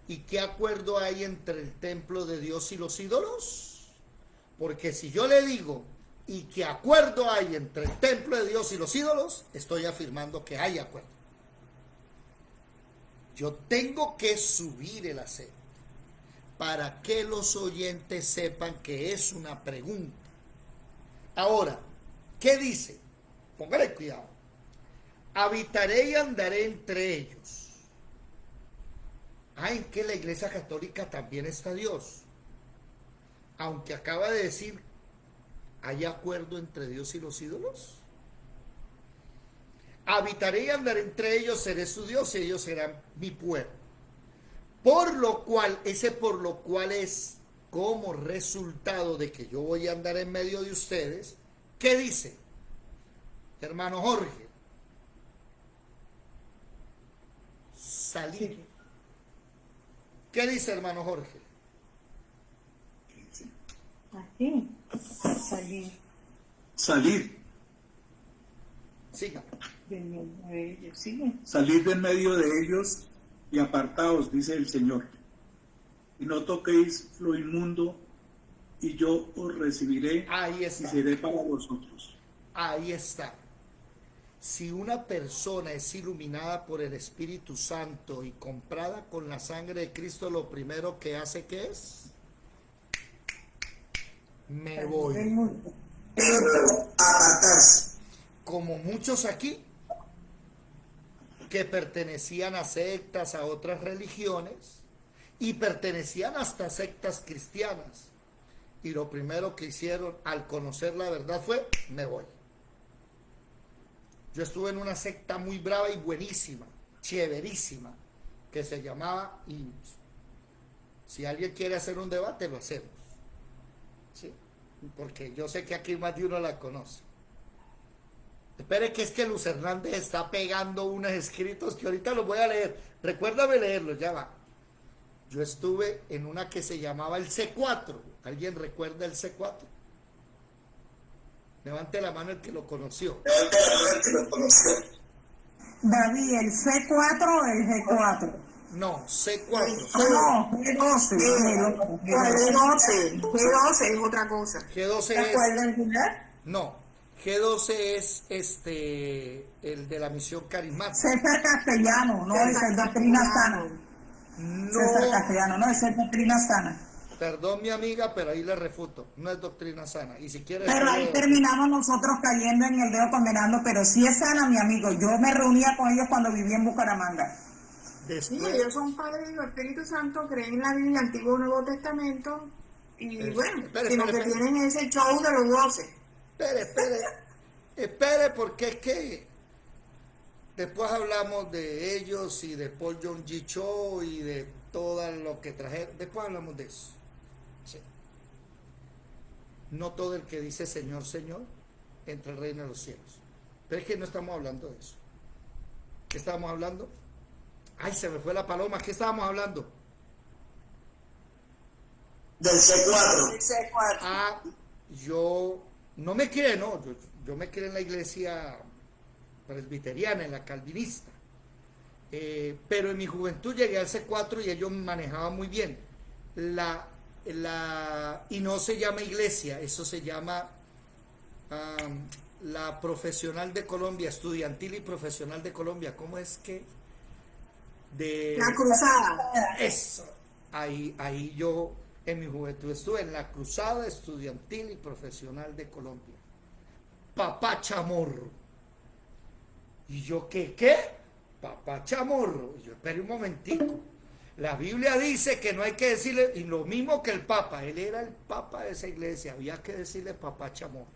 ¿Y qué acuerdo hay entre el templo de Dios y los ídolos? Porque si yo le digo, ¿y qué acuerdo hay entre el templo de Dios y los ídolos?, estoy afirmando que hay acuerdo. Yo tengo que subir el acento para que los oyentes sepan que es una pregunta. Ahora, ¿qué dice? Póngale cuidado. Habitaré y andaré entre ellos. ¿En que la Iglesia Católica también está Dios? Aunque acaba de decir, ¿hay acuerdo entre Dios y los ídolos? Habitaré y andaré entre ellos, seré su Dios y ellos serán mi pueblo. Por lo cual es como resultado de que yo voy a andar en medio de ustedes. ¿Qué dice, hermano Jorge? Salir. Sí. ¿Qué dice, hermano Jorge? Aquí, salir. Siga. Salid de en medio de ellos y apartaos, dice el Señor, y no toquéis lo inmundo, y yo os recibiré. Ahí está. Y seré para vosotros. Ahí está. Si una persona es iluminada por el Espíritu Santo y comprada con la sangre de Cristo, lo primero que hace, ¿qué es? Me voy. Apartarse. Como muchos aquí que pertenecían a sectas, a otras religiones, y pertenecían hasta sectas cristianas, y lo primero que hicieron al conocer la verdad fue, me voy. Yo estuve en una secta muy brava y buenísima, chéverísima, que se llamaba, y Si alguien quiere hacer un debate, lo hacemos. ¿Sí? Porque yo sé que aquí más de uno la conoce. Espere que es que Luz Hernández está pegando unos escritos que ahorita los voy a leer. Recuérdame leerlos, ya va. Yo estuve en una que se llamaba el C4. ¿Alguien recuerda el C4? Levante la mano el que lo conoció. David, ¿el C4 o el G4? No, C4. No, G12. G12 es otra cosa. G12 ¿Te acuerdas, Pilar? No, G12 es el de la misión carismática. César Castellano, no, esa es doctrina sana. No, César Castellano, no, esa es doctrina sana. perdón mi amiga, pero ahí le refuto. No es doctrina sana. Y si quiere... Pero ahí terminamos nosotros cayendo en el dedo condenando, pero sí es sana, mi amigo. Yo me reunía con ellos cuando vivía en Bucaramanga. Sí, ellos son padres del Espíritu Santo, creen en la Biblia, Antiguo y Nuevo Testamento, y bueno, sino que tienen ese show de los 12. Espere, porque es que después hablamos de ellos y de Paul John G. Cho y de todo lo que trajeron. Después hablamos de eso. Sí. No todo el que dice Señor, Señor, entra al reino de los cielos. Pero es que no estamos hablando de eso. ¿Qué estábamos hablando? Ay, se me fue la paloma. ¿Qué estábamos hablando? Del C4. El C4. Ah, yo no me crié, no. Yo me crié en la iglesia presbiteriana, en la calvinista. Pero en mi juventud llegué al C4 y ellos manejaban muy bien. Y no se llama iglesia, eso se llama la Profesional de Colombia, Estudiantil y Profesional de Colombia. ¿Cómo es que? La Cruzada. Eso. Ahí yo en mi juventud estuve en la Cruzada Estudiantil y Profesional de Colombia. Papá Chamorro. ¿Y yo qué? Papá Chamorro. Y yo, espere un momentico. La Biblia dice que no hay que decirle, y lo mismo que el Papa, él era el Papa de esa iglesia, había que decirle Papá Chamorro.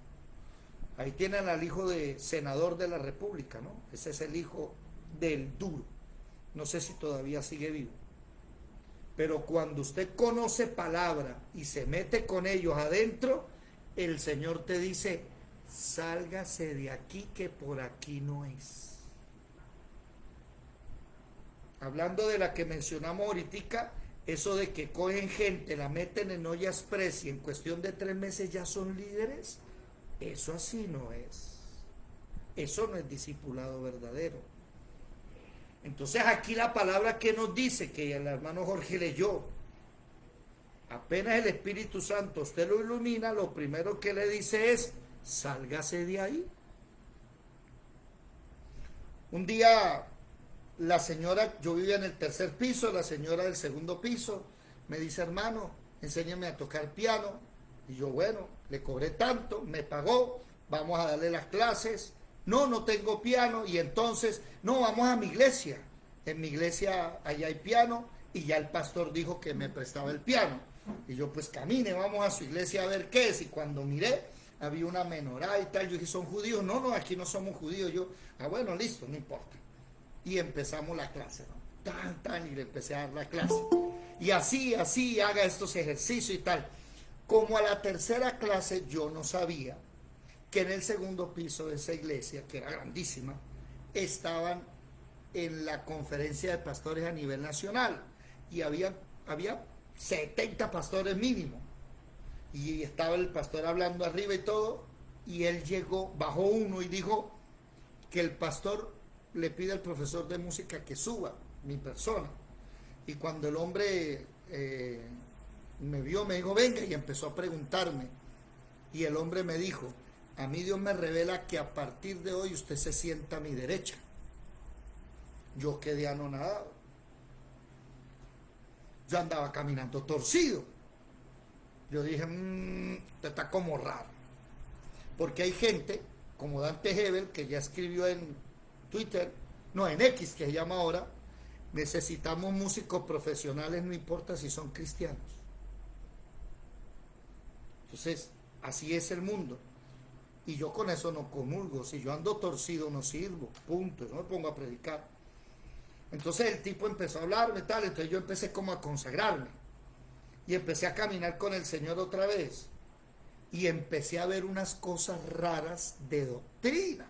Ahí tienen al hijo de senador de la República, ¿no? Ese es el hijo del duro. No sé si todavía sigue vivo. Pero cuando usted conoce palabra y se mete con ellos adentro, el Señor te dice, sálgase de aquí que por aquí no es. Hablando de la que mencionamos ahorita, eso de que cogen gente, la meten en olla express y en cuestión de 3 meses ya son líderes, eso así no es. Eso no es discipulado verdadero. Entonces aquí la palabra que nos dice, que el hermano Jorge leyó, apenas el Espíritu Santo usted lo ilumina, lo primero que le dice es, sálgase de ahí. Un día la señora, yo vivía en el 3er piso, la señora del 2º piso me dice, hermano, enséñame a tocar piano. Y yo, bueno, le cobré tanto, me pagó, vamos a darle las clases. No tengo piano. Y entonces, no, vamos a mi iglesia. En mi iglesia allá hay piano y ya el pastor dijo que me prestaba el piano. Y yo, pues camine, vamos a su iglesia a ver qué es. Y cuando miré, había una menorá y tal. Yo dije, ¿son judíos? No, aquí no somos judíos. Yo, bueno, listo, no importa. Y empezamos la clase, ¿no? Y le empecé a dar la clase. Y así, haga estos ejercicios y tal. Como a la 3ª clase yo no sabía que en el 2º piso de esa iglesia, que era grandísima, estaban en la conferencia de pastores a nivel nacional. Y había 70 pastores mínimo. Y estaba el pastor hablando arriba y todo. Y él llegó, bajó uno y dijo que el pastor le pide al profesor de música que suba mi persona. Y cuando el hombre me vio, me dijo, venga, y empezó a preguntarme. Y el hombre me dijo, a mí Dios me revela que a partir de hoy usted se sienta a mi derecha. Yo quedé anonadado. Yo andaba caminando torcido. Yo dije, te está como raro. Porque hay gente, como Dante Hebel, que ya escribió en Twitter, no, en X, que se llama ahora, necesitamos músicos profesionales, no importa si son cristianos. Entonces, así es el mundo. Y yo con eso no comulgo. Si yo ando torcido, no sirvo. Punto. No me pongo a predicar. Entonces el tipo empezó a hablarme, tal. Entonces yo empecé como a consagrarme. y empecé a caminar con el Señor otra vez. Y empecé a ver unas cosas raras de doctrina.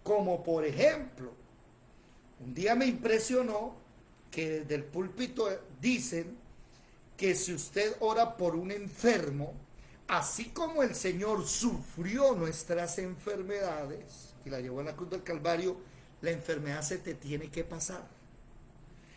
Como por ejemplo, un día me impresionó que desde el púlpito dicen que si usted ora por un enfermo, así como el Señor sufrió nuestras enfermedades y la llevó en la cruz del Calvario, la enfermedad se te tiene que pasar.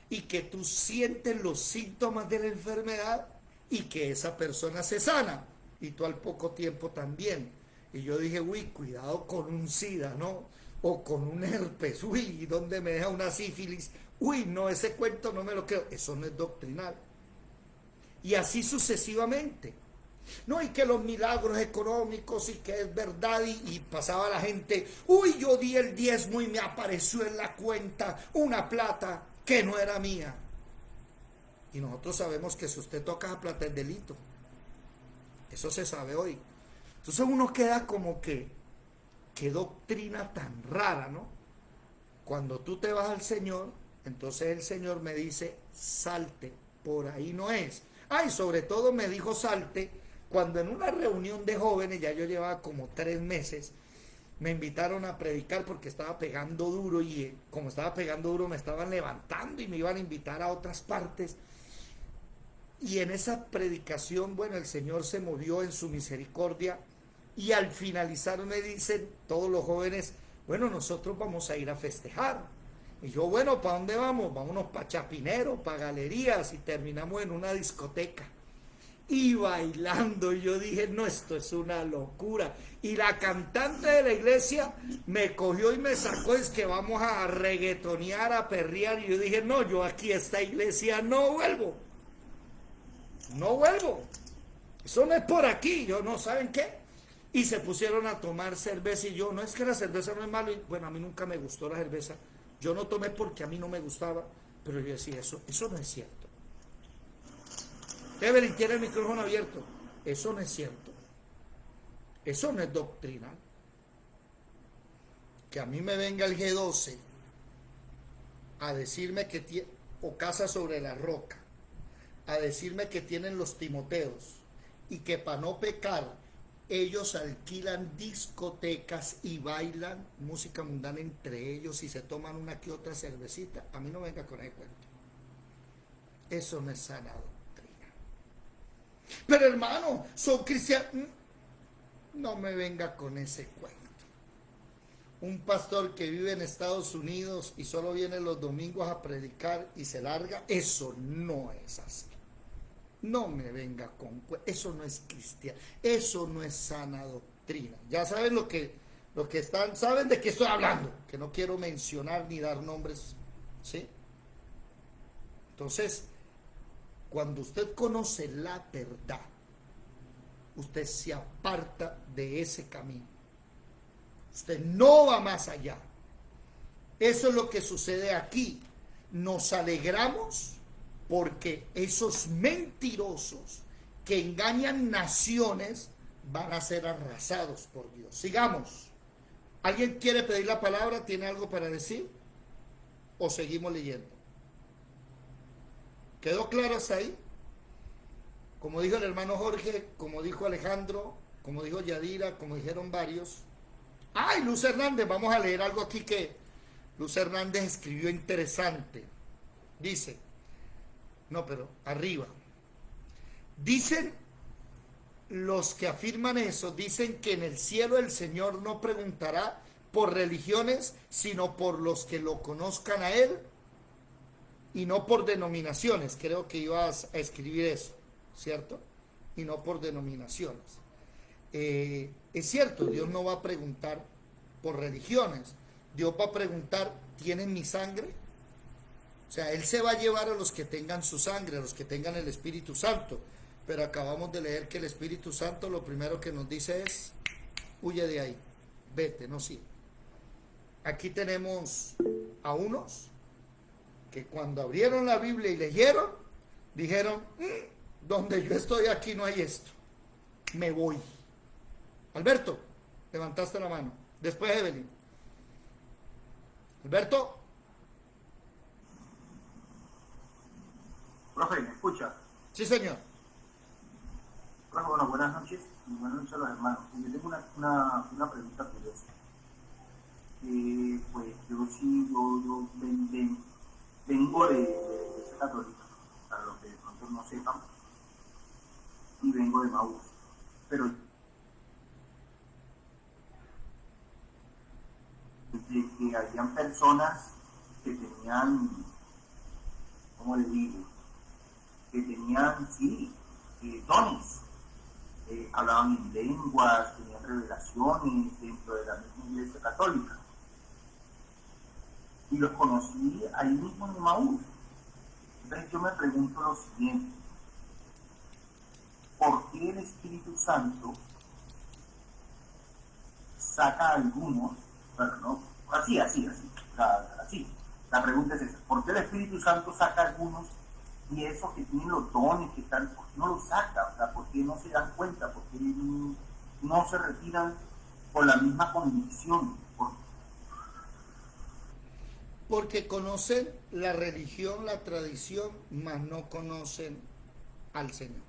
Y que tú sientes los síntomas de la enfermedad y que esa persona se sana. Y tú al poco tiempo también. Y yo dije, uy, cuidado con un SIDA, ¿no? O con un herpes, uy, ¿dónde me deja una sífilis? Uy, no, ese cuento no me lo creo. Eso no es doctrinal. Y así sucesivamente. No, y que los milagros económicos y que es verdad, y pasaba la gente, uy, yo di el diezmo y me apareció en la cuenta una plata que no era mía. Y nosotros sabemos que si usted toca esa plata es delito. Eso se sabe hoy. Entonces uno queda como que, qué doctrina tan rara, ¿no? Cuando tú te vas al Señor, entonces el Señor me dice, salte, por ahí no es. Y sobre todo me dijo salte, cuando en una reunión de jóvenes, ya yo llevaba como 3 meses, me invitaron a predicar porque estaba pegando duro, y como estaba pegando duro me estaban levantando y me iban a invitar a otras partes. Y en esa predicación, bueno, el Señor se movió en su misericordia, y al finalizar me dicen todos los jóvenes, bueno, nosotros vamos a ir a festejar. Y yo, bueno, ¿para dónde vamos? Vámonos para Chapinero, para Galerías, y terminamos en una discoteca. Y bailando, y yo dije, no, esto es una locura. Y la cantante de la iglesia me cogió y me sacó, es que vamos a reggaetonear, a perrear. Y yo dije, no, yo aquí a esta iglesia no vuelvo. No vuelvo. Eso no es por aquí. Yo no, ¿saben qué? Y se pusieron a tomar cerveza, y yo, no es que la cerveza no es malo. Y bueno, a mí nunca me gustó la cerveza. Yo no tomé porque a mí no me gustaba, pero yo decía, eso no es cierto. Evelyn tiene el micrófono abierto. Eso no es cierto. Eso no es doctrina. Que a mí me venga el G12 a decirme que tiene, o Casa sobre la Roca, a decirme que tienen los Timoteos, y que para no pecar ellos alquilan discotecas y bailan música mundana entre ellos y se toman una que otra cervecita. A mí no venga con ese cuento. Eso no es sana doctrina. Pero hermano, son cristianos. No me venga con ese cuento. Un pastor que vive en Estados Unidos y solo viene los domingos a predicar y se larga, eso no es así. No me venga con... Eso no es cristiano. Eso no es sana doctrina. Ya saben lo que están... Saben de qué estoy hablando. Que no quiero mencionar ni dar nombres. ¿Sí? Entonces, cuando usted conoce la verdad, usted se aparta de ese camino. Usted no va más allá. Eso es lo que sucede aquí. Nos alegramos porque esos mentirosos que engañan naciones van a ser arrasados por Dios. Sigamos. ¿Alguien quiere pedir la palabra? ¿Tiene algo para decir? ¿O seguimos leyendo? ¿Quedó claro hasta ahí? Como dijo el hermano Jorge, como dijo Alejandro, como dijo Yadira, como dijeron varios. ¡Ay, Luz Hernández! Vamos a leer algo aquí que Luz Hernández escribió interesante. Dice... No, pero arriba. Dicen los que afirman eso, dicen que en el cielo el Señor no preguntará por religiones, sino por los que lo conozcan a Él, y no por denominaciones. Creo que ibas a escribir eso, ¿cierto? Y no por denominaciones. Es cierto, Dios no va a preguntar por religiones. Dios va a preguntar, ¿tienen mi sangre? O sea, Él se va a llevar a los que tengan su sangre, a los que tengan el Espíritu Santo. Pero acabamos de leer que el Espíritu Santo lo primero que nos dice es, huye de ahí, vete, no sirve. Aquí tenemos a unos que cuando abrieron la Biblia y leyeron, dijeron, donde yo estoy aquí no hay esto, me voy. Alberto, levantaste la mano. Después Evelyn. Alberto. Profe, ¿me escucha? Sí, señor. Bueno, buenas noches y buenas noches a los hermanos. Yo tengo una pregunta curiosa. Pues yo vengo de Iglesia Católica, para los que de pronto no sepan, y vengo de Maús. Pero de que habían personas que tenían, ¿cómo le digo? Que tenían, sí, dones. Hablaban en lenguas, tenían revelaciones dentro de la misma Iglesia Católica. Y los conocí ahí mismo en Maús. Entonces yo me pregunto lo siguiente: ¿por qué el Espíritu Santo saca a algunos, pero no, así, la pregunta es esa: ¿por qué el Espíritu Santo saca a algunos y esos que tienen los dones, que están, por qué no los saca? O sea, ¿por qué no se dan cuenta? ¿Por qué no se retiran con la misma convicción? Porque conocen la religión, la tradición, mas no conocen al Señor.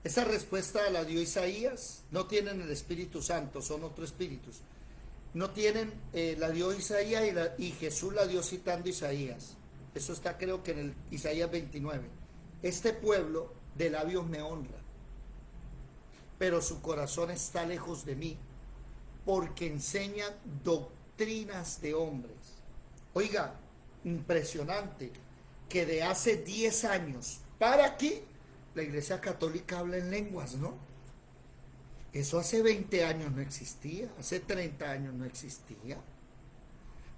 Esa respuesta la dio Isaías. No tienen el Espíritu Santo, son otros espíritus. No tienen, la dio Isaías y Jesús la dio citando Isaías. Eso está, creo que en el Isaías 29. Este pueblo de labios me honra, pero su corazón está lejos de mí, porque enseñan doctrinas de hombres. Oiga, impresionante que de hace 10 años para aquí la Iglesia Católica habla en lenguas, ¿no? Eso hace 20 años no existía, hace 30 años no existía.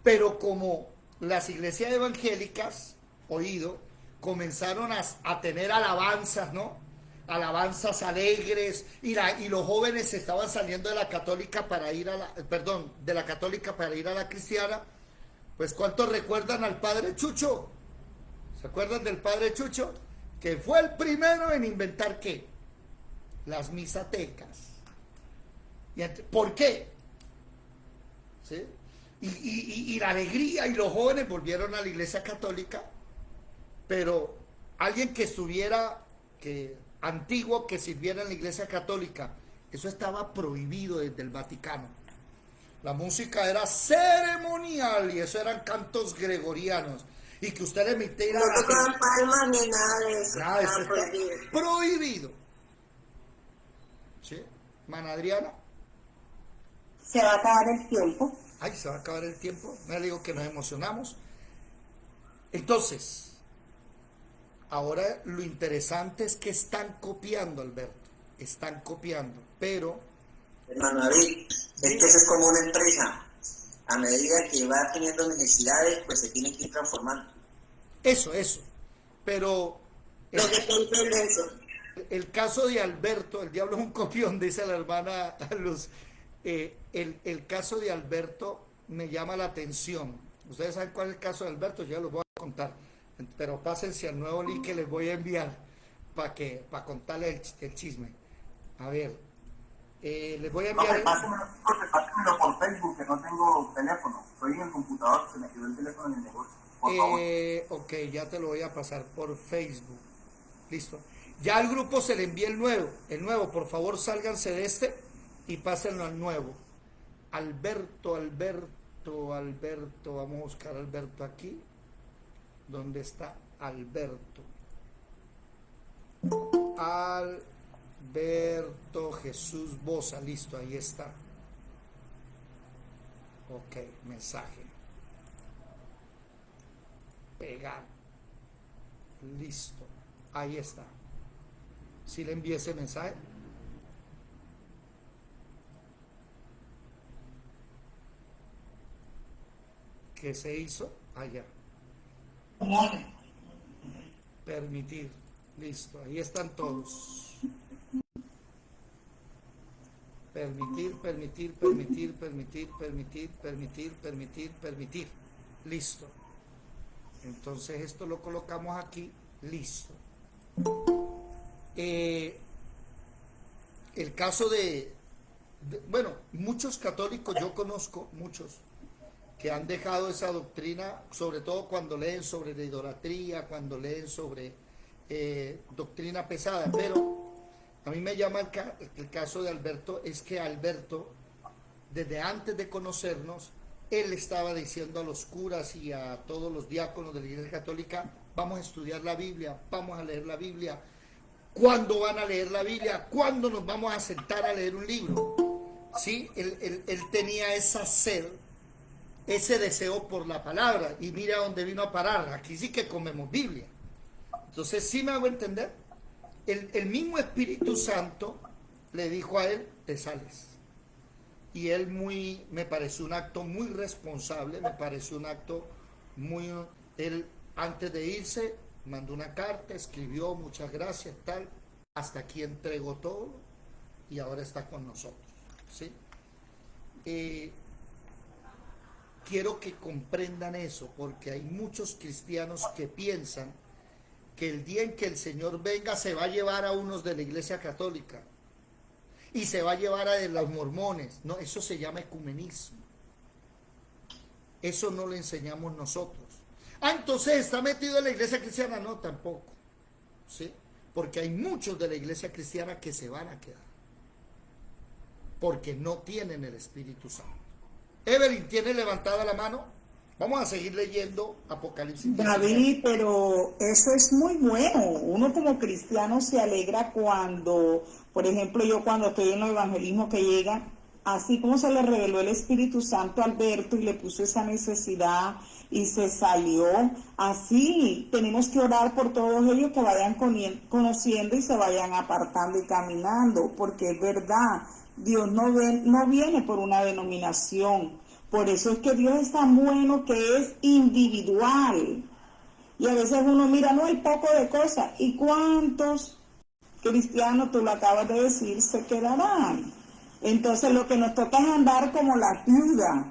Pero como las iglesias evangélicas, oído, comenzaron a tener alabanzas, ¿no? Alabanzas alegres, y los jóvenes estaban saliendo de la católica para ir a de la católica para ir a la cristiana. Pues ¿cuántos recuerdan al padre Chucho? ¿Se acuerdan del padre Chucho? Que fue el primero en inventar ¿qué? Las misatecas. ¿Por qué? ¿Sí? Y la alegría, y los jóvenes volvieron a la Iglesia Católica, pero alguien que estuviera antiguo, que sirviera en la Iglesia Católica, eso estaba prohibido desde el Vaticano. La música era ceremonial y eso eran cantos gregorianos, y que usted le metiera no tocaban palmas ni nada de eso. Nada, eso está prohibido. ¿Sí? Mana Adriana. Se va a acabar el tiempo. Ay, se va a acabar el tiempo. Me digo que nos emocionamos. Entonces, ahora lo interesante es que están copiando, Alberto. Están copiando, pero... Hermano David, es que eso es como una empresa. A medida que va teniendo necesidades, pues se tiene que ir transformando. Eso. Pero... Lo que entiende eso. El caso de Alberto, el diablo es un copión, dice la hermana Luz. El caso de Alberto me llama la atención. Ustedes saben cuál es el caso de Alberto, ya los voy a contar. Pero pásense al nuevo link que les voy a enviar para contarles el chisme. A ver, les voy a enviar... Pásenmelo por Facebook, que no tengo teléfono. Estoy en el computador, se me quedó el teléfono en el negocio. Por favor. Ok, ya te lo voy a pasar por Facebook. Listo. Ya al grupo se le envía el nuevo. Por favor, sálganse de este y pásenlo al nuevo. Alberto, vamos a buscar a Alberto aquí. ¿Dónde está Alberto? Alberto Jesús Boza, listo, ahí está. Ok, mensaje. Pegar. Listo, ahí está. Si le envié ese mensaje. ¿Qué se hizo? Allá. Permitir. Listo, ahí están todos. Permitir. Listo. Entonces esto lo colocamos aquí. Listo. El caso bueno, muchos católicos, yo conozco muchos que han dejado esa doctrina, sobre todo cuando leen sobre la idolatría, cuando leen sobre doctrina pesada, pero a mí me llama el caso de Alberto, es que Alberto, desde antes de conocernos, él estaba diciendo a los curas y a todos los diáconos de la Iglesia Católica, vamos a estudiar la Biblia, vamos a leer la Biblia. ¿Cuándo van a leer la Biblia? ¿Cuándo nos vamos a sentar a leer un libro? ¿Sí? Él tenía esa sed, ese deseo por la palabra, y mira dónde vino a parar. Aquí sí que comemos Biblia. Entonces, ¿sí me hago entender? El mismo Espíritu Santo le dijo a él, te sales. Y él me pareció un acto muy responsable, me pareció un acto muy... Él, antes de irse, mandó una carta, escribió, muchas gracias, tal, hasta aquí entregó todo, y ahora está con nosotros, ¿sí? Quiero que comprendan eso, porque hay muchos cristianos que piensan que el día en que el Señor venga se va a llevar a unos de la Iglesia Católica y se va a llevar a de los mormones. No, eso se llama ecumenismo. Eso no lo enseñamos nosotros. Entonces está metido en la Iglesia cristiana. No, tampoco, ¿sí? Porque hay muchos de la Iglesia cristiana que se van a quedar porque no tienen el Espíritu Santo. Evelyn, ¿tiene levantada la mano? Vamos a seguir leyendo Apocalipsis 19. David, pero eso es muy bueno. Uno como cristiano se alegra cuando, por ejemplo, yo cuando estoy en los evangelismos que llegan, así como se le reveló el Espíritu Santo a Alberto y le puso esa necesidad y se salió, así tenemos que orar por todos ellos que vayan conociendo y se vayan apartando y caminando, porque es verdad, Dios no viene por una denominación. Por eso es que Dios es tan bueno que es individual. Y a veces uno mira, no hay poco de cosas. ¿Y cuántos cristianos, tú lo acabas de decir, se quedarán? Entonces lo que nos toca es andar como las viudas.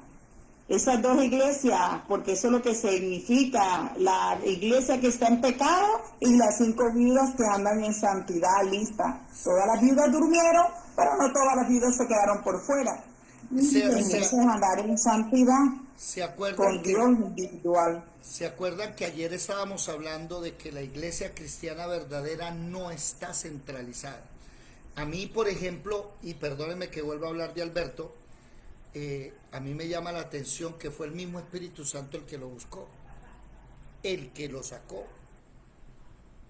Esas dos iglesias, porque eso es lo que significa, la iglesia que está en pecado y las 5 viudas que andan en santidad lista. Todas las viudas durmieron, pero no todas las viudas se quedaron por fuera. Andar en santidad con Dios individual. ¿Se acuerdan que ayer estábamos hablando de que la iglesia cristiana verdadera no está centralizada? A mí, por ejemplo, y perdónenme que vuelva a hablar de Alberto, a mí me llama la atención que fue el mismo Espíritu Santo el que lo buscó, el que lo sacó.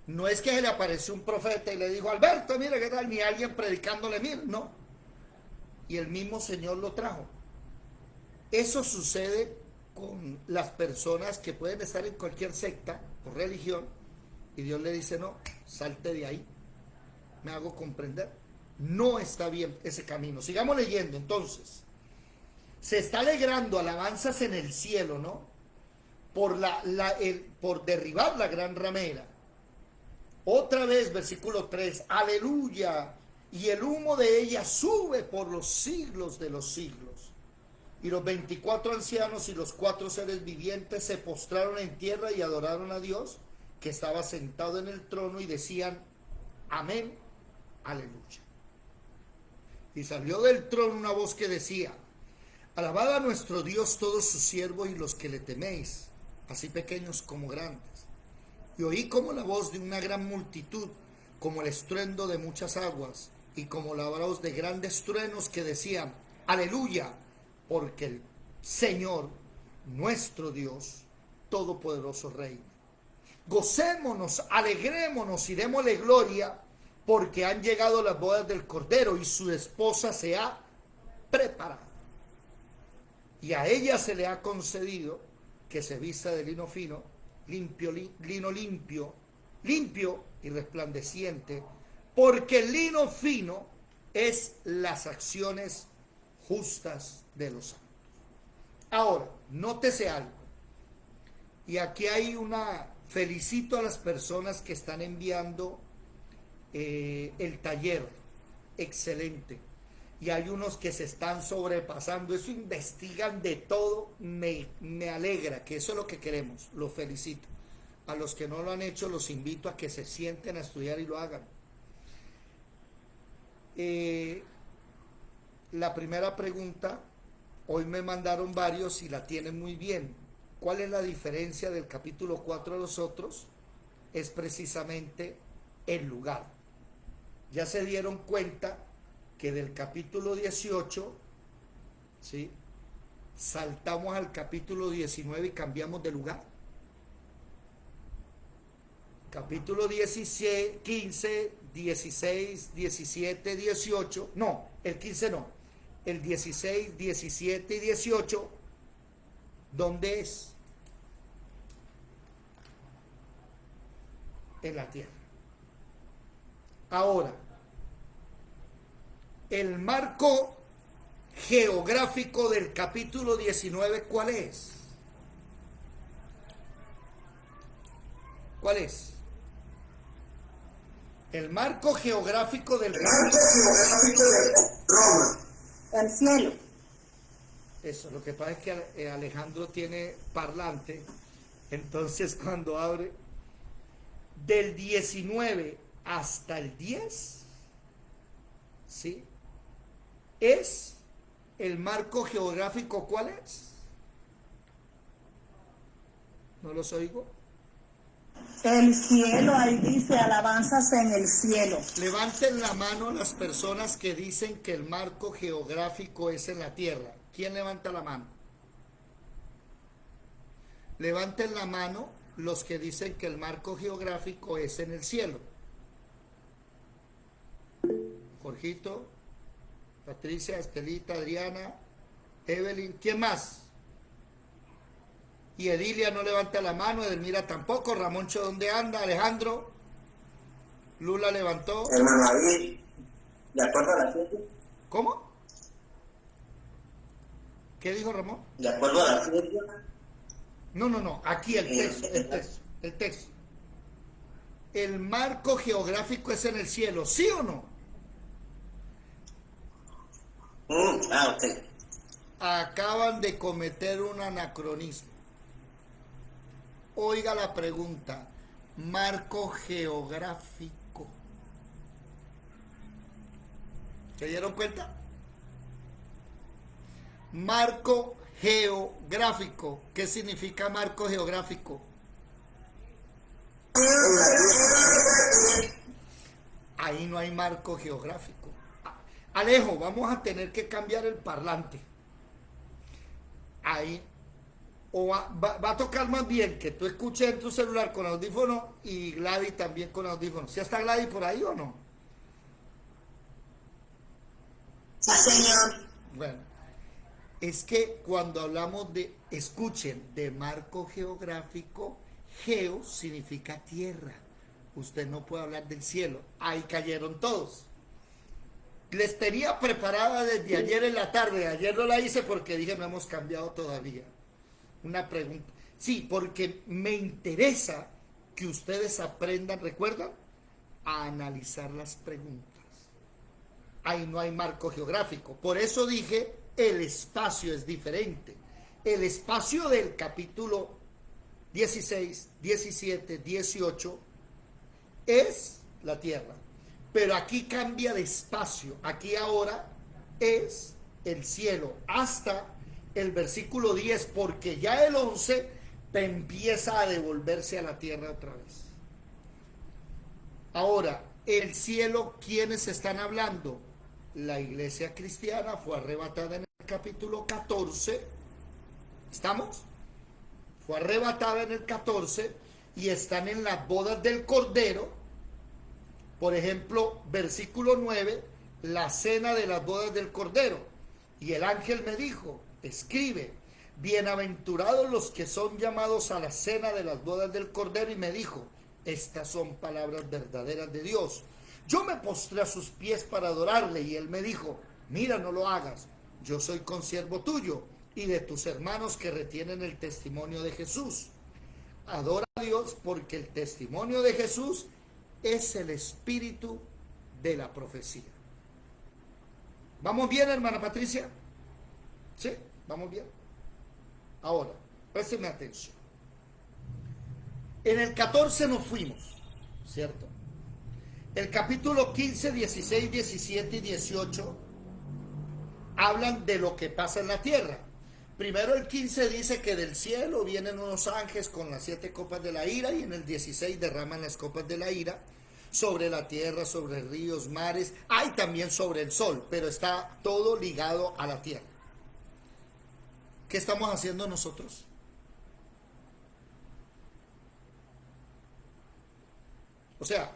No es que se le apareció un profeta y le dijo, Alberto, mira qué tal, ni alguien predicándole, mira, no. Y el mismo Señor lo trajo. Eso sucede con las personas que pueden estar en cualquier secta o religión y Dios le dice, no, salte de ahí. Me hago comprender. No está bien ese camino. Sigamos leyendo entonces. Se está alegrando alabanzas en el cielo, ¿no? Por derribar la gran ramera. Otra vez, versículo 3, aleluya. Y el humo de ella sube por los siglos de los siglos. Y los 24 ancianos y los 4 seres vivientes se postraron en tierra y adoraron a Dios, que estaba sentado en el trono, y decían, amén, aleluya. Y salió del trono una voz que decía, alabad a nuestro Dios todos sus siervos y los que le teméis, así pequeños como grandes. Y oí como la voz de una gran multitud, como el estruendo de muchas aguas, y como la voz de grandes truenos que decían, aleluya, porque el Señor, nuestro Dios, todopoderoso reina. Gocémonos, alegrémonos y démosle gloria, porque han llegado las bodas del Cordero y su esposa se ha preparado. Y a ella se le ha concedido que se vista de lino fino, lino limpio y resplandeciente, porque el lino fino es las acciones justas de los santos. Ahora, nótese algo. Y aquí hay felicito a las personas que están enviando el taller. Excelente. Y hay unos que se están sobrepasando. Eso investigan de todo. Me alegra, que eso es lo que queremos. Los felicito. A los que no lo han hecho, los invito a que se sienten a estudiar y lo hagan. La primera pregunta, hoy me mandaron varios y la tienen muy bien. ¿Cuál es la diferencia del capítulo 4 a los otros? es precisamente el lugar. Ya se dieron cuenta que del capítulo 18, ¿sí?, saltamos al capítulo 19 y cambiamos de lugar. Capítulo 16, 15, 16, 17, 18, no, el 15 no, el 16, 17 y 18, ¿dónde es? En la tierra. Ahora, el marco geográfico del capítulo 19, ¿cuál es? ¿Cuál es? El marco geográfico del Roma. El cielo. Eso, lo que pasa es que Alejandro tiene parlante, entonces cuando abre del 19 hasta el 10, ¿sí?, es el marco geográfico. ¿Cuál es? ¿No los oigo? El cielo, ahí dice, alabanzas en el cielo. Levanten la mano las personas que dicen que el marco geográfico es en la tierra. ¿Quién levanta la mano? Levanten la mano los que dicen que el marco geográfico es en el cielo. Jorgito, Patricia, Estelita, Adriana, Evelyn, ¿quién más? Y Edilia no levanta la mano, Edelmira tampoco, Ramoncho, ¿dónde anda? Alejandro, Lula levantó. Hermano David, ¿de acuerdo a la ciencia? ¿Cómo? ¿Qué dijo Ramón? ¿De acuerdo a la ciencia? No, aquí el texto. El marco geográfico es en el cielo, ¿sí o no? Ok. Acaban de cometer un anacronismo. Oiga la pregunta, marco geográfico. ¿Se dieron cuenta? Marco geográfico. ¿Qué significa marco geográfico? Ahí no hay marco geográfico. Alejo, vamos a tener que cambiar el parlante. Ahí. O va a tocar más bien que tú escuches en tu celular con audífono y Gladys también con audífono. ¿Sí está Gladys por ahí o no? Sí, señor. Bueno, es que cuando hablamos de, escuchen, de marco geográfico, geo significa tierra. Usted no puede hablar del cielo. Ahí cayeron todos. Les tenía preparada desde ayer en la tarde. Ayer no la hice porque dije no hemos cambiado todavía. Una pregunta. Sí, porque me interesa que ustedes aprendan, ¿recuerdan? A analizar las preguntas. Ahí no hay marco geográfico. Por eso dije, el espacio es diferente. El espacio del capítulo 16, 17, 18 es la tierra. Pero aquí cambia de espacio. Aquí ahora es el cielo hasta el versículo 10, porque ya el 11 empieza a devolverse a la tierra otra vez. Ahora, el cielo, ¿quiénes están hablando? La iglesia cristiana fue arrebatada en el capítulo 14. ¿Estamos? Fue arrebatada en el 14 y están en las bodas del Cordero. Por ejemplo, versículo 9, la cena de las bodas del Cordero. Y el ángel me dijo, escribe, bienaventurados los que son llamados a la cena de las bodas del Cordero. Y me dijo, estas son palabras verdaderas de Dios. Yo me postré a sus pies para adorarle y él me dijo, mira, no lo hagas, yo soy consiervo tuyo y de tus hermanos que retienen el testimonio de Jesús. Adora a Dios porque el testimonio de Jesús es el espíritu de la profecía. ¿Vamos bien, hermana Patricia? ¿Sí? ¿Vamos bien? Ahora, présteme atención. En el 14 nos fuimos, ¿cierto? El capítulo 15, 16, 17 y 18 hablan de lo que pasa en la tierra. Primero el 15 dice que del cielo vienen unos ángeles con las 7 copas de la ira, y en el 16 derraman las copas de la ira sobre la tierra, sobre ríos, mares, hay también sobre el sol, pero está todo ligado a la tierra. ¿Qué estamos haciendo nosotros? O sea,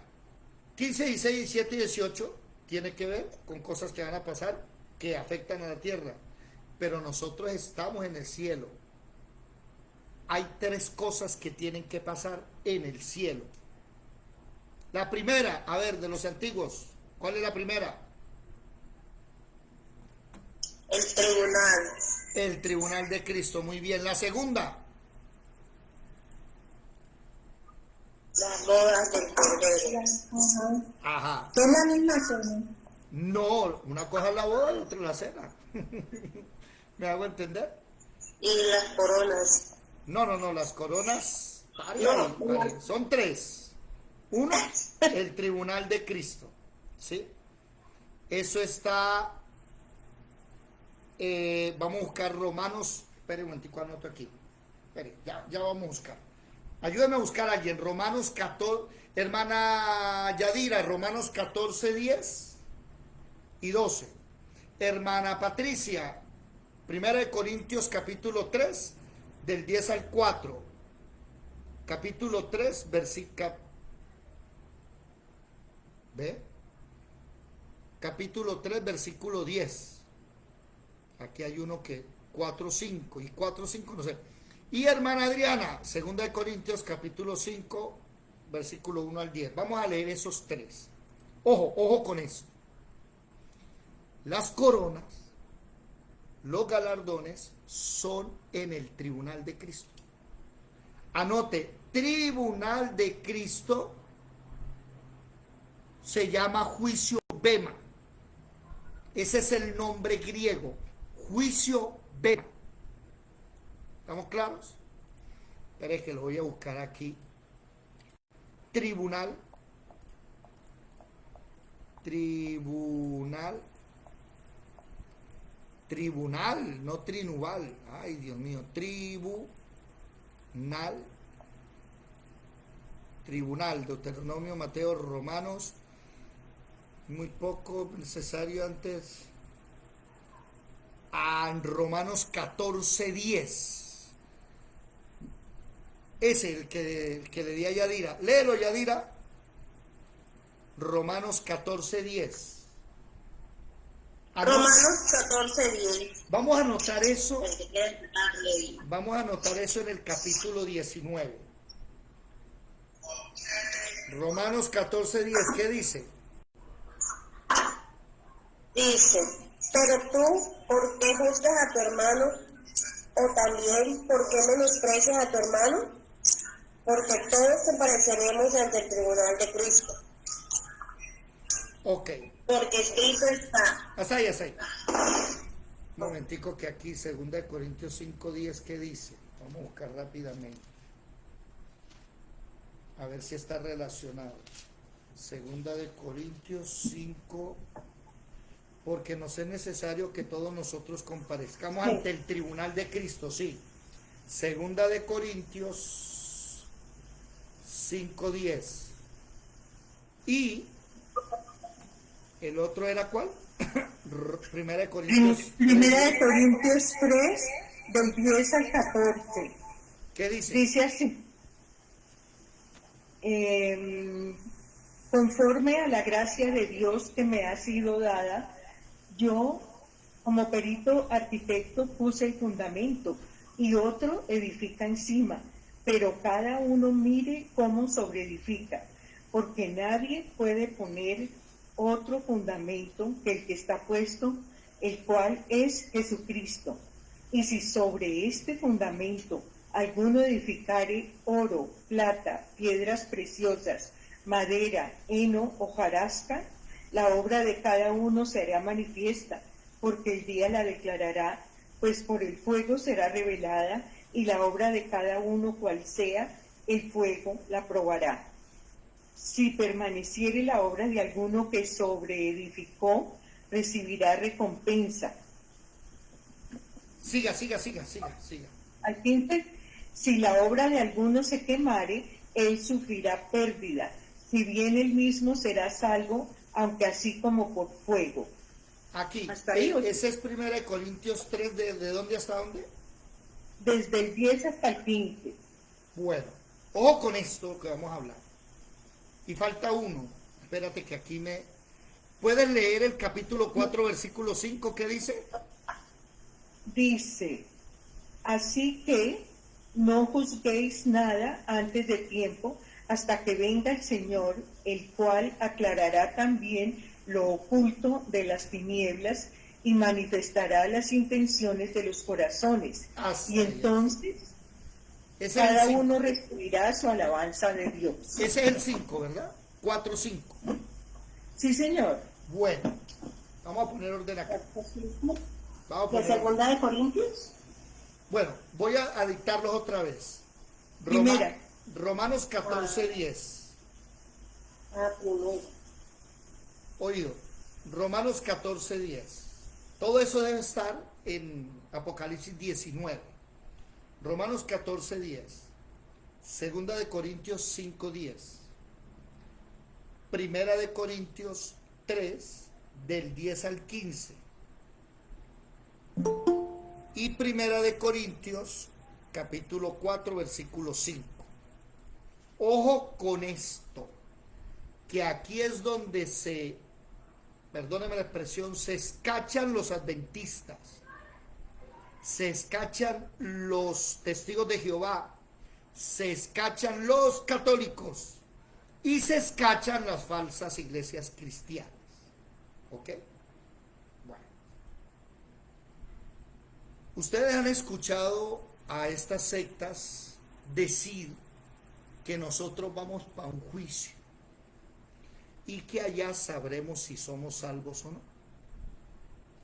15, 16, 17 y 18 tiene que ver con cosas que van a pasar que afectan a la tierra, pero nosotros estamos en el cielo. Hay 3 cosas que tienen que pasar en el cielo. La primera, a ver, de los antiguos, ¿cuál es la primera? El tribunal. El tribunal de Cristo, muy bien. La segunda, Las bodas del Cordero. ajá. ¿Qué es la misma zona? No, una cosa es la boda y otra es la cena. ¿Me hago entender? Y las coronas. No, las coronas, varias, son 3. Uno, el tribunal de Cristo, ¿sí? Eso está, vamos a buscar Romanos, espere un momentico, anoto aquí, espere, ya vamos a buscar. Ayúdame a buscar a alguien, Romanos 14, hermana Yadira, Romanos 14, 10 y 12. Hermana Patricia, 1 Corintios capítulo 3, del 10 al 4. Capítulo 3, versículo... ¿Ve? Capítulo 3, versículo 10. Aquí hay uno que 4, 5 y 4, 5, no sé. Y hermana Adriana, 2 Corintios capítulo 5, versículo 1 al 10. Vamos a leer esos 3. Ojo con esto. Las coronas, los galardones son en el tribunal de Cristo. Anote, tribunal de Cristo se llama juicio bema. Ese es el nombre griego, juicio bema. ¿Estamos claros? Espere que lo voy a buscar aquí. Tribunal, no trinuval. Ay, Dios mío, tribunal, Deuteronomio, Mateo, Romanos, muy poco necesario antes. Romanos 14, 10. Ese el que le di a Yadira. Léelo, Yadira. Romanos 14, 10. Romanos 14, 10. Vamos a anotar eso. Vamos a anotar eso en el capítulo 19. Romanos 14, 10. ¿Qué dice? Dice, pero tú, ¿por qué juzgas a tu hermano? ¿O también, por qué menosprecias a tu hermano? Porque todos compareceremos ante el tribunal de Cristo. Ok. Porque escrito está. Hasta ahí. Un momentico que aquí, 2 Corintios 5, 10, ¿qué dice? Vamos a buscar rápidamente. A ver si está relacionado. 2 Corintios 5, porque nos es necesario que todos nosotros comparezcamos ante el tribunal de Cristo, sí. 2 Corintios 5, 10. Y el otro era ¿cuál? 1 Corintios 3, del 10 al 14. ¿Qué dice? Dice así. Conforme a la gracia de Dios que me ha sido dada, yo, como perito arquitecto, puse el fundamento y otro edifica encima, pero cada uno mire cómo sobreedifica, porque nadie puede poner otro fundamento que el que está puesto, el cual es Jesucristo. Y si sobre este fundamento alguno edificare oro, plata, piedras preciosas, madera, heno, hojarasca, la obra de cada uno será manifiesta, porque el día la declarará, pues por el fuego será revelada, y la obra de cada uno cual sea, el fuego la probará. Si permaneciere la obra de alguno que sobreedificó, recibirá recompensa. Siga. Al 15, si la obra de alguno se quemare, él sufrirá pérdida, si bien él mismo será salvo, aunque así como por fuego. Aquí, Hasta ahí, ese es 1 Corintios 3, ¿de dónde hasta dónde? Desde el 10 hasta el 15. Bueno, ojo con esto que vamos a hablar. Y falta uno. Espérate que aquí me... ¿Puedes leer el capítulo 4, versículo 5? ¿Qué dice? Dice, así que no juzguéis nada antes de tiempo, hasta que venga el Señor, el cual aclarará también lo oculto de las tinieblas y manifestará las intenciones de los corazones. Así y entonces cada uno recibirá su alabanza de Dios. Ese es el 5, ¿verdad? 4, 5. Sí, señor. Bueno, vamos a poner orden acá. ¿De segunda de Corintios? Bueno, voy a dictarlos otra vez. Romanos 14, 10. Primero. Oído, Romanos 14, 10. Todo eso debe estar en Apocalipsis 19. Romanos 14, 10. Segunda de Corintios 5, 10. Primera de Corintios 3, del 10 al 15. Y Primera de Corintios, capítulo 4, versículo 5. Ojo con esto, que aquí es donde perdóneme la expresión, se escachan los adventistas, se escachan los testigos de Jehová, se escachan los católicos y se escachan las falsas iglesias cristianas. ¿Ok? Bueno. Ustedes han escuchado a estas sectas decir que nosotros vamos para un juicio y que allá sabremos si somos salvos o no.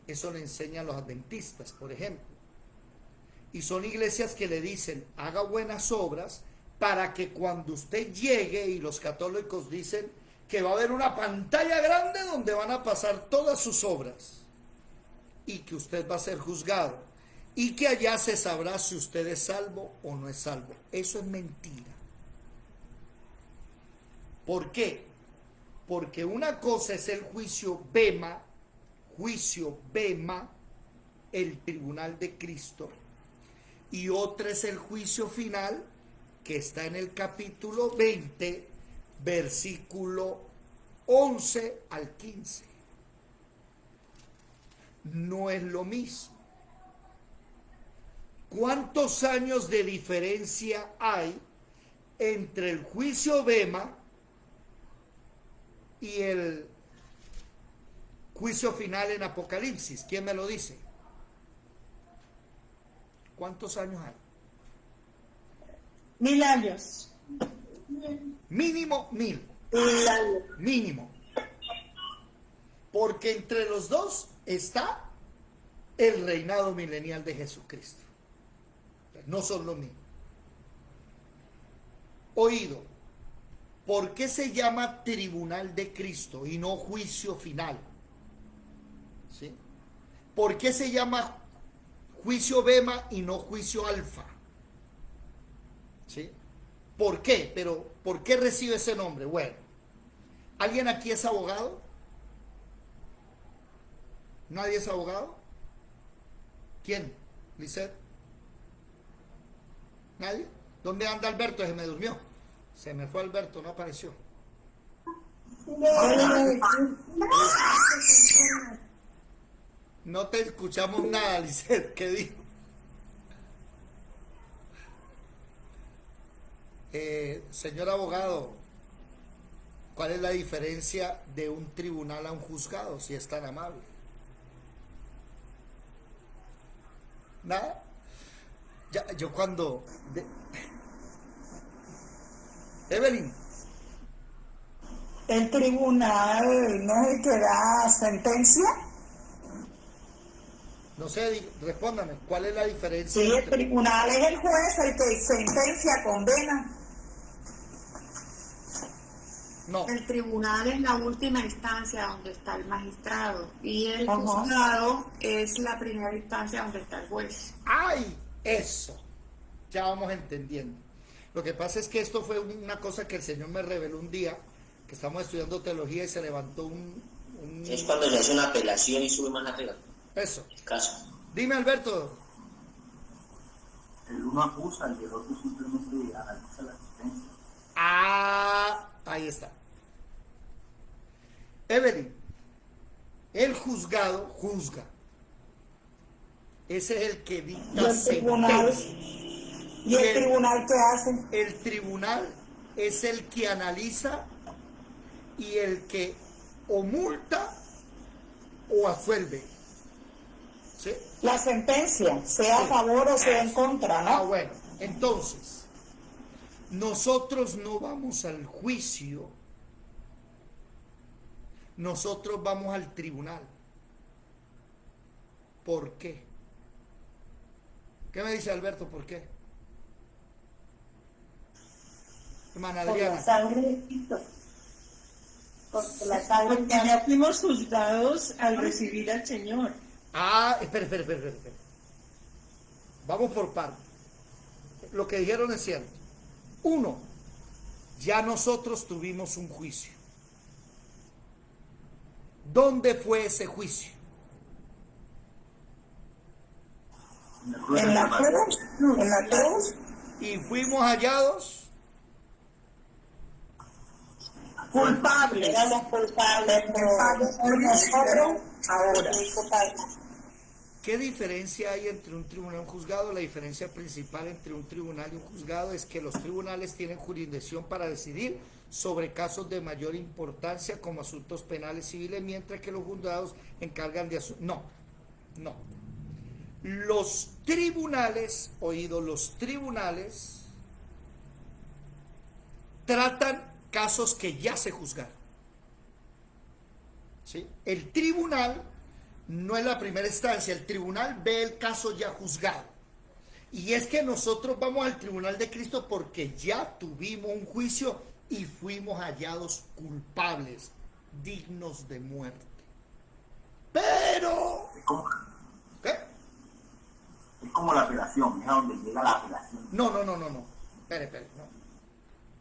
Eso le enseñan los adventistas, por ejemplo. Y son iglesias que le dicen, haga buenas obras para que cuando usted llegue, y los católicos dicen que va a haber una pantalla grande donde van a pasar todas sus obras y que usted va a ser juzgado y que allá se sabrá si usted es salvo o no es salvo. Eso es mentira. ¿Por qué? Porque una cosa es el juicio bema, el tribunal de Cristo, y otra es el juicio final, que está en el capítulo 20, versículo 11 al 15. No es lo mismo. ¿Cuántos años de diferencia hay entre el juicio bema y el juicio final en Apocalipsis? ¿Quién me lo dice? ¿Cuántos años hay? 1000 años. Mínimo 1000. Mínimo. Porque entre los dos está el reinado milenial de Jesucristo. No son lo mismo. Oído, ¿por qué se llama tribunal de Cristo y no juicio final? ¿Sí? ¿Por qué se llama juicio bema y no juicio alfa? ¿Sí? ¿Por qué? Pero, ¿por qué recibe ese nombre? Bueno, ¿alguien aquí es abogado? ¿Nadie es abogado? ¿Quién? ¿Lisette? ¿Nadie? ¿Dónde anda Alberto? Se me durmió. Se me fue Alberto, no apareció. No te escuchamos nada, Lisette. ¿Qué dijo? Señor abogado, ¿cuál es la diferencia de un tribunal a un juzgado, si es tan amable? ¿Nada? Ya, yo cuando... Evelyn. El tribunal no es el que da sentencia. No sé, respóndame, ¿cuál es la diferencia? Sí, el tribunal es el juez el que sentencia, condena. No. El tribunal es la última instancia donde está el magistrado y el Ajá. juzgado es la primera instancia donde está el juez. ¡Ay! Eso. Ya vamos entendiendo. Lo que pasa es que esto fue una cosa que el Señor me reveló un día, que estamos estudiando teología y se levantó un... Es cuando se hace una apelación y sube más arriba. Eso. Caso. Dime, Alberto. El uno acusa y el otro simplemente analiza la sentencia. Ah, ahí está. Evelyn, el juzgado juzga. Ese es el que dicta ¿Y el tribunal? sentencia. ¿Y el tribunal qué hace? El tribunal es el que analiza y el que o multa o absuelve. ¿Sí? La sentencia, sea a favor o sea en contra, ¿no? Ah, bueno. Entonces, nosotros no vamos al juicio, nosotros vamos al tribunal. ¿Por qué? ¿Qué me dice Alberto? ¿Por qué? Hermana Por Adriana. la sangre de Cristo. Porque la sangre Porque ya fuimos juzgados al recibir al Señor. Ah, espera. Vamos por partes. Lo que dijeron es cierto. Uno, ya nosotros tuvimos un juicio. ¿Dónde fue ese juicio? En la cruz, en la cruz, Y fuimos hallados culpables. Éramos culpables, Por nosotros ahora. ¿Qué diferencia hay entre un tribunal y un juzgado? La diferencia principal entre un tribunal y un juzgado es que los tribunales tienen jurisdicción para decidir sobre casos de mayor importancia como asuntos penales civiles, mientras que los juzgados encargan de asuntos... No. Los tribunales, los tribunales tratan casos que ya se juzgaron. ¿Sí? El tribunal no es la primera instancia, el tribunal ve el caso ya juzgado. Y es que nosotros vamos al tribunal de Cristo porque ya tuvimos un juicio y fuimos hallados culpables, dignos de muerte. Pero... ¿Qué? Es como la apelación, es a donde llega la apelación. No. Espere,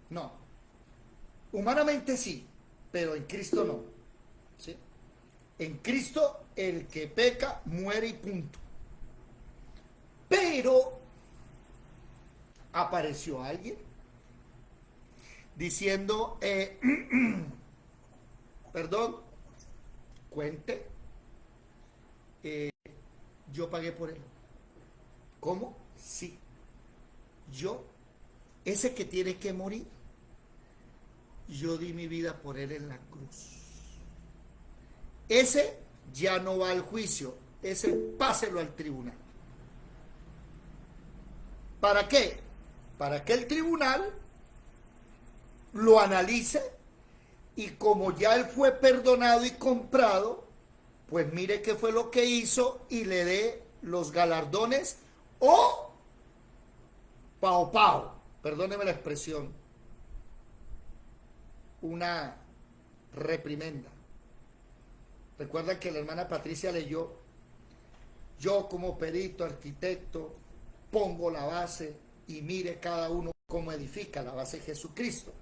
no. Humanamente sí, pero en Cristo no. ¿Sí? En Cristo el que peca muere y punto. Pero apareció alguien diciendo, perdón, cuente, yo pagué por él. ¿Cómo? Sí. Yo, ese que tiene que morir, yo di mi vida por él en la cruz. Ese ya no va al juicio, ese páselo al tribunal. ¿Para qué? Para que el tribunal lo analice y como ya él fue perdonado y comprado, pues mire qué fue lo que hizo y le dé los galardones o pao, perdóneme la expresión, una reprimenda. Recuerdan que la hermana Patricia leyó, yo como perito, arquitecto, pongo la base y mire cada uno cómo edifica la base de Jesucristo.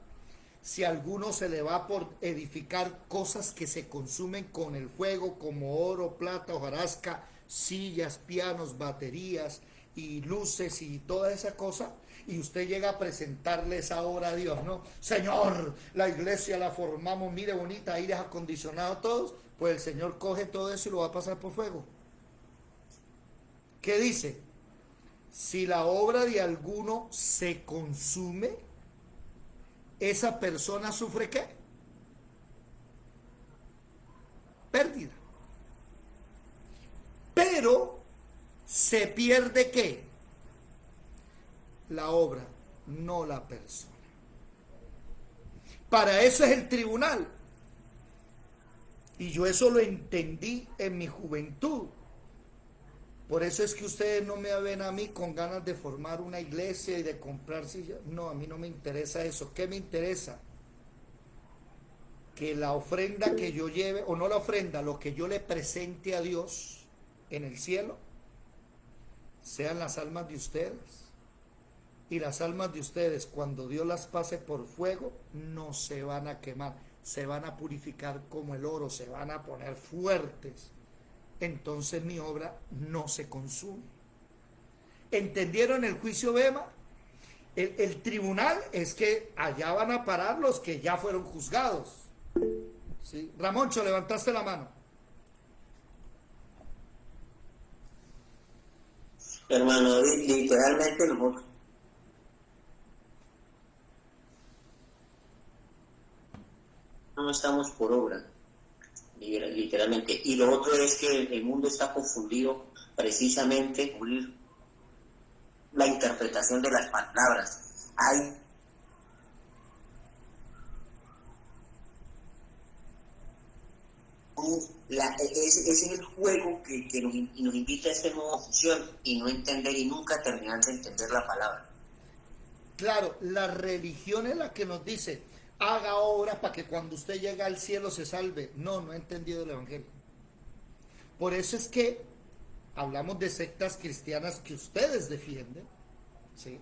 Si a alguno se le va por edificar cosas que se consumen con el fuego, como oro, plata, hojarasca, sillas, pianos, baterías y luces y toda esa cosa, y usted llega a presentarle esa obra a Dios, ¿no? Señor, la iglesia la formamos, mire bonita, aires acondicionados todos, pues el Señor coge todo eso y lo va a pasar por fuego. ¿Qué dice? Si la obra de alguno se consume, esa persona sufre ¿qué? Pérdida. Pero se pierde ¿qué? La obra, no la persona. Para eso es el tribunal. Y yo eso lo entendí en mi juventud. Por eso es que ustedes no me ven a mí con ganas de formar una iglesia y de comprar sillas. No, a mí no me interesa eso. ¿Qué me interesa? que la ofrenda que yo lleve, o no la ofrenda, lo que yo le presente a Dios en el cielo, sean las almas de ustedes. Y las almas de ustedes, cuando Dios las pase por fuego, no se van a quemar, se van a purificar como el oro, se van a poner fuertes. Entonces mi obra no se consume. ¿Entendieron el juicio Bema? El tribunal es que allá van a parar los que ya fueron juzgados. ¿Sí? Ramoncho, levantaste la mano. Hermano, literalmente nosotros no estamos por obra, literalmente. Y lo otro es que el mundo está confundido precisamente por la interpretación de las palabras. Ese es el juego que nos invita a esta nueva función y no entender y nunca terminar de entender la palabra. Claro, la religión es la que nos dice, haga obras para que cuando usted llegue al cielo se salve. No, no he entendido el evangelio. Por eso es que hablamos de sectas cristianas que ustedes defienden, ¿sí?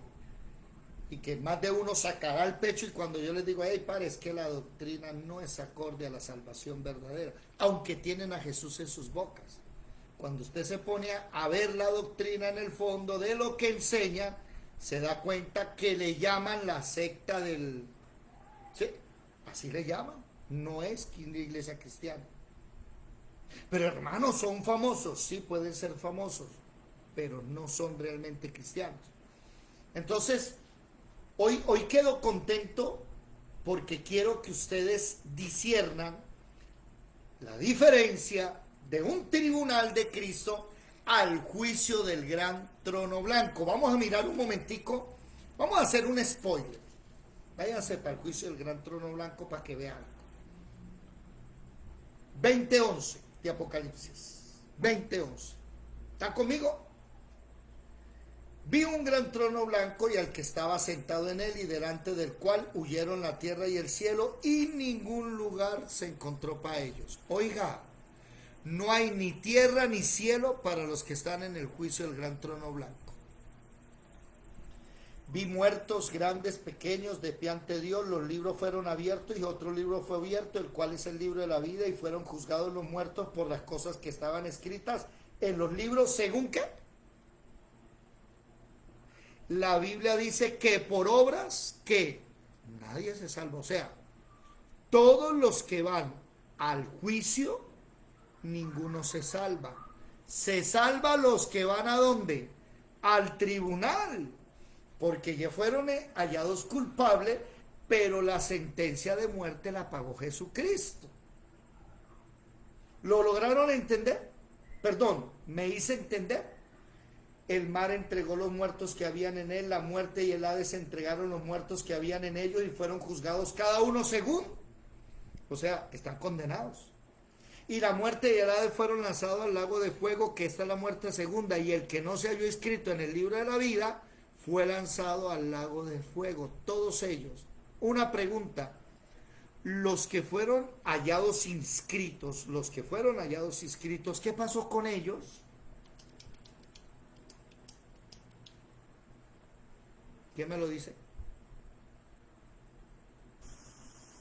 Y que más de uno sacará el pecho, y cuando yo les digo, hey, padre, es que la doctrina no es acorde a la salvación verdadera, aunque tienen a Jesús en sus bocas. Cuando usted se pone a ver la doctrina en el fondo de lo que enseña, se da cuenta que le llaman la secta del... ¿Sí? Así le llaman. No es una iglesia cristiana. Pero hermanos, son famosos. Sí, pueden ser famosos, pero no son realmente cristianos. Entonces, hoy quedo contento porque quiero que ustedes disciernan la diferencia de un tribunal de Cristo al juicio del gran trono blanco. Vamos a mirar un momentico, vamos a hacer un spoiler. Váyanse para el juicio del gran trono blanco para que vean. 20:11 de Apocalipsis. 20:11. ¿Están conmigo? Vi un gran trono blanco y al que estaba sentado en él, y delante del cual huyeron la tierra y el cielo, y ningún lugar se encontró para ellos. Oiga, no hay ni tierra ni cielo para los que están en el juicio del gran trono blanco. Vi muertos, grandes, pequeños, de pie ante Dios. Los libros fueron abiertos y otro libro fue abierto, el cual es el libro de la vida, y fueron juzgados los muertos por las cosas que estaban escritas en los libros, ¿según qué? La Biblia dice que por obras que nadie se salva. O sea, todos los que van al juicio, ninguno se salva. Se salva los que van ¿a dónde? Al tribunal, porque ya fueron hallados culpables, pero la sentencia de muerte la pagó Jesucristo. ¿Lo lograron entender? Perdón, ¿me hice entender? El mar entregó los muertos que habían en él, la muerte y el Hades entregaron los muertos que habían en ellos, y fueron juzgados cada uno según. O sea, están condenados. Y la muerte y el Hades fueron lanzados al lago de fuego, que esta es la muerte segunda, y el que no se halló escrito en el libro de la vida fue lanzado al lago de fuego. Todos ellos. Una pregunta: los que fueron hallados inscritos, ¿qué pasó con ellos? ¿Quién me lo dice?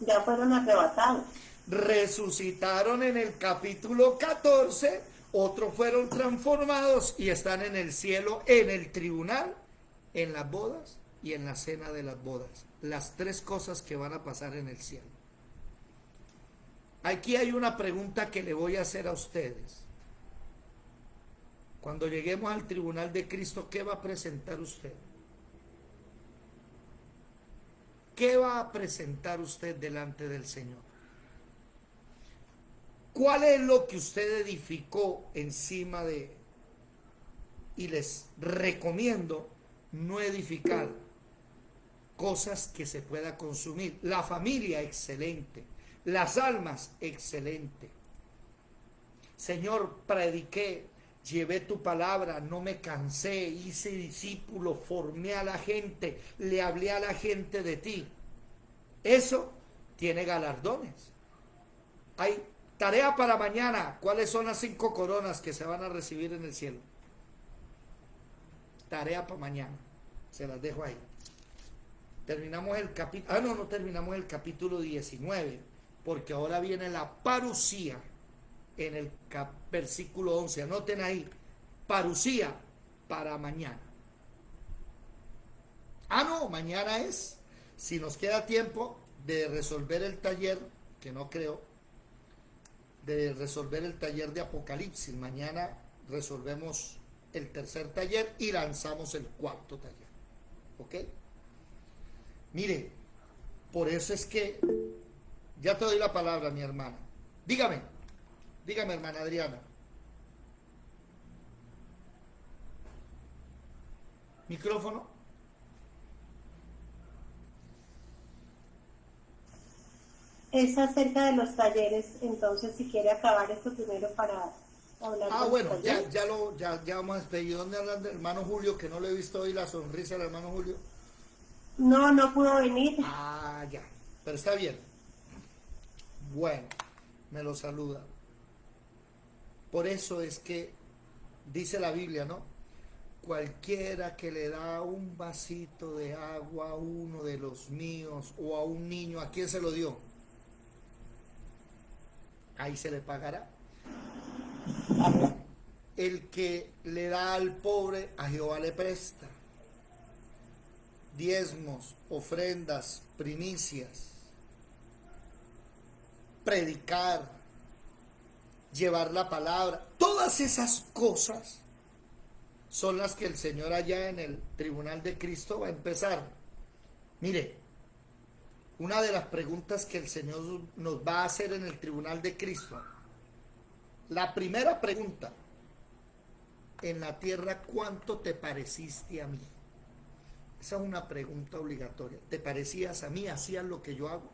Ya fueron arrebatados. Resucitaron en el capítulo 14, otros fueron transformados y están en el cielo, en el tribunal, en las bodas y en la cena de las bodas. Las tres cosas que van a pasar en el cielo. Aquí hay una pregunta que le voy a hacer a ustedes. Cuando lleguemos al tribunal de Cristo, ¿qué va a presentar usted? ¿Qué va a presentar usted delante del Señor? ¿Cuál es lo que usted edificó encima de? Y les recomiendo no edificar cosas que se pueda consumir. La familia, excelente. Las almas, excelente. Señor, prediqué, llevé tu palabra, no me cansé, hice discípulos, formé a la gente, le hablé a la gente de ti. Eso tiene galardones. Hay tarea para mañana. ¿Cuáles son las 5 coronas que se van a recibir en el cielo? Tarea para mañana. Se las dejo ahí. Terminamos el capítulo. No terminamos el capítulo 19. Porque ahora viene la parusía en el versículo 11. Anoten ahí. Parusía para mañana. Mañana es. Si nos queda tiempo de resolver el taller, que no creo, de resolver el taller de Apocalipsis. Mañana resolvemos el tercer taller y lanzamos el cuarto taller. ¿Ok? Mire, por eso es que ya te doy la palabra, mi hermana. Dígame, hermana Adriana. Micrófono. Es acerca de los talleres, entonces si quiere acabar esto primero para hablar de los Bueno, talleres. ya vamos a despedir. ¿Dónde hablan del hermano Julio? Que no le he visto hoy la sonrisa del hermano Julio. No pudo venir. Ya, pero está bien. Bueno, me lo saluda. Por eso es que dice la Biblia, ¿no? Cualquiera que le da un vasito de agua a uno de los míos o a un niño, ¿a quién se lo dio? Ahí se le pagará. El que le da al pobre, a Jehová le presta. Diezmos, ofrendas, primicias, predicar, llevar la palabra, todas esas cosas son las que el Señor allá en el tribunal de Cristo va a empezar. Mire, una de las preguntas que el Señor nos va a hacer en el tribunal de Cristo, la primera pregunta, en la tierra, ¿cuánto te pareciste a mí? Esa es una pregunta obligatoria. ¿Te parecías a mí? ¿Hacías lo que yo hago?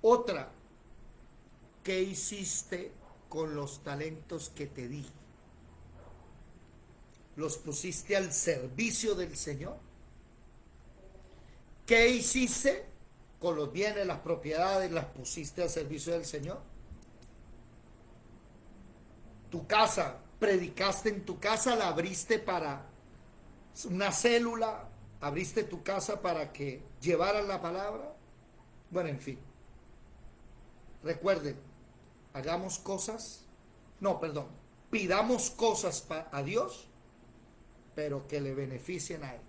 Otra, ¿qué hiciste con los talentos que te di? ¿Los pusiste al servicio del Señor? ¿Qué hiciste con los bienes, las propiedades? ¿Las pusiste al servicio del Señor? Tu casa, predicaste en tu casa, la abriste para una célula, abriste tu casa para que llevaran la palabra. Bueno, en fin. Recuerden, pidamos cosas a Dios, pero que le beneficien a Él.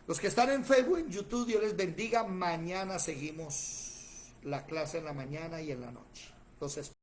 Los que están en Facebook, en YouTube, Dios les bendiga. Mañana seguimos la clase en la mañana y en la noche. Los espero.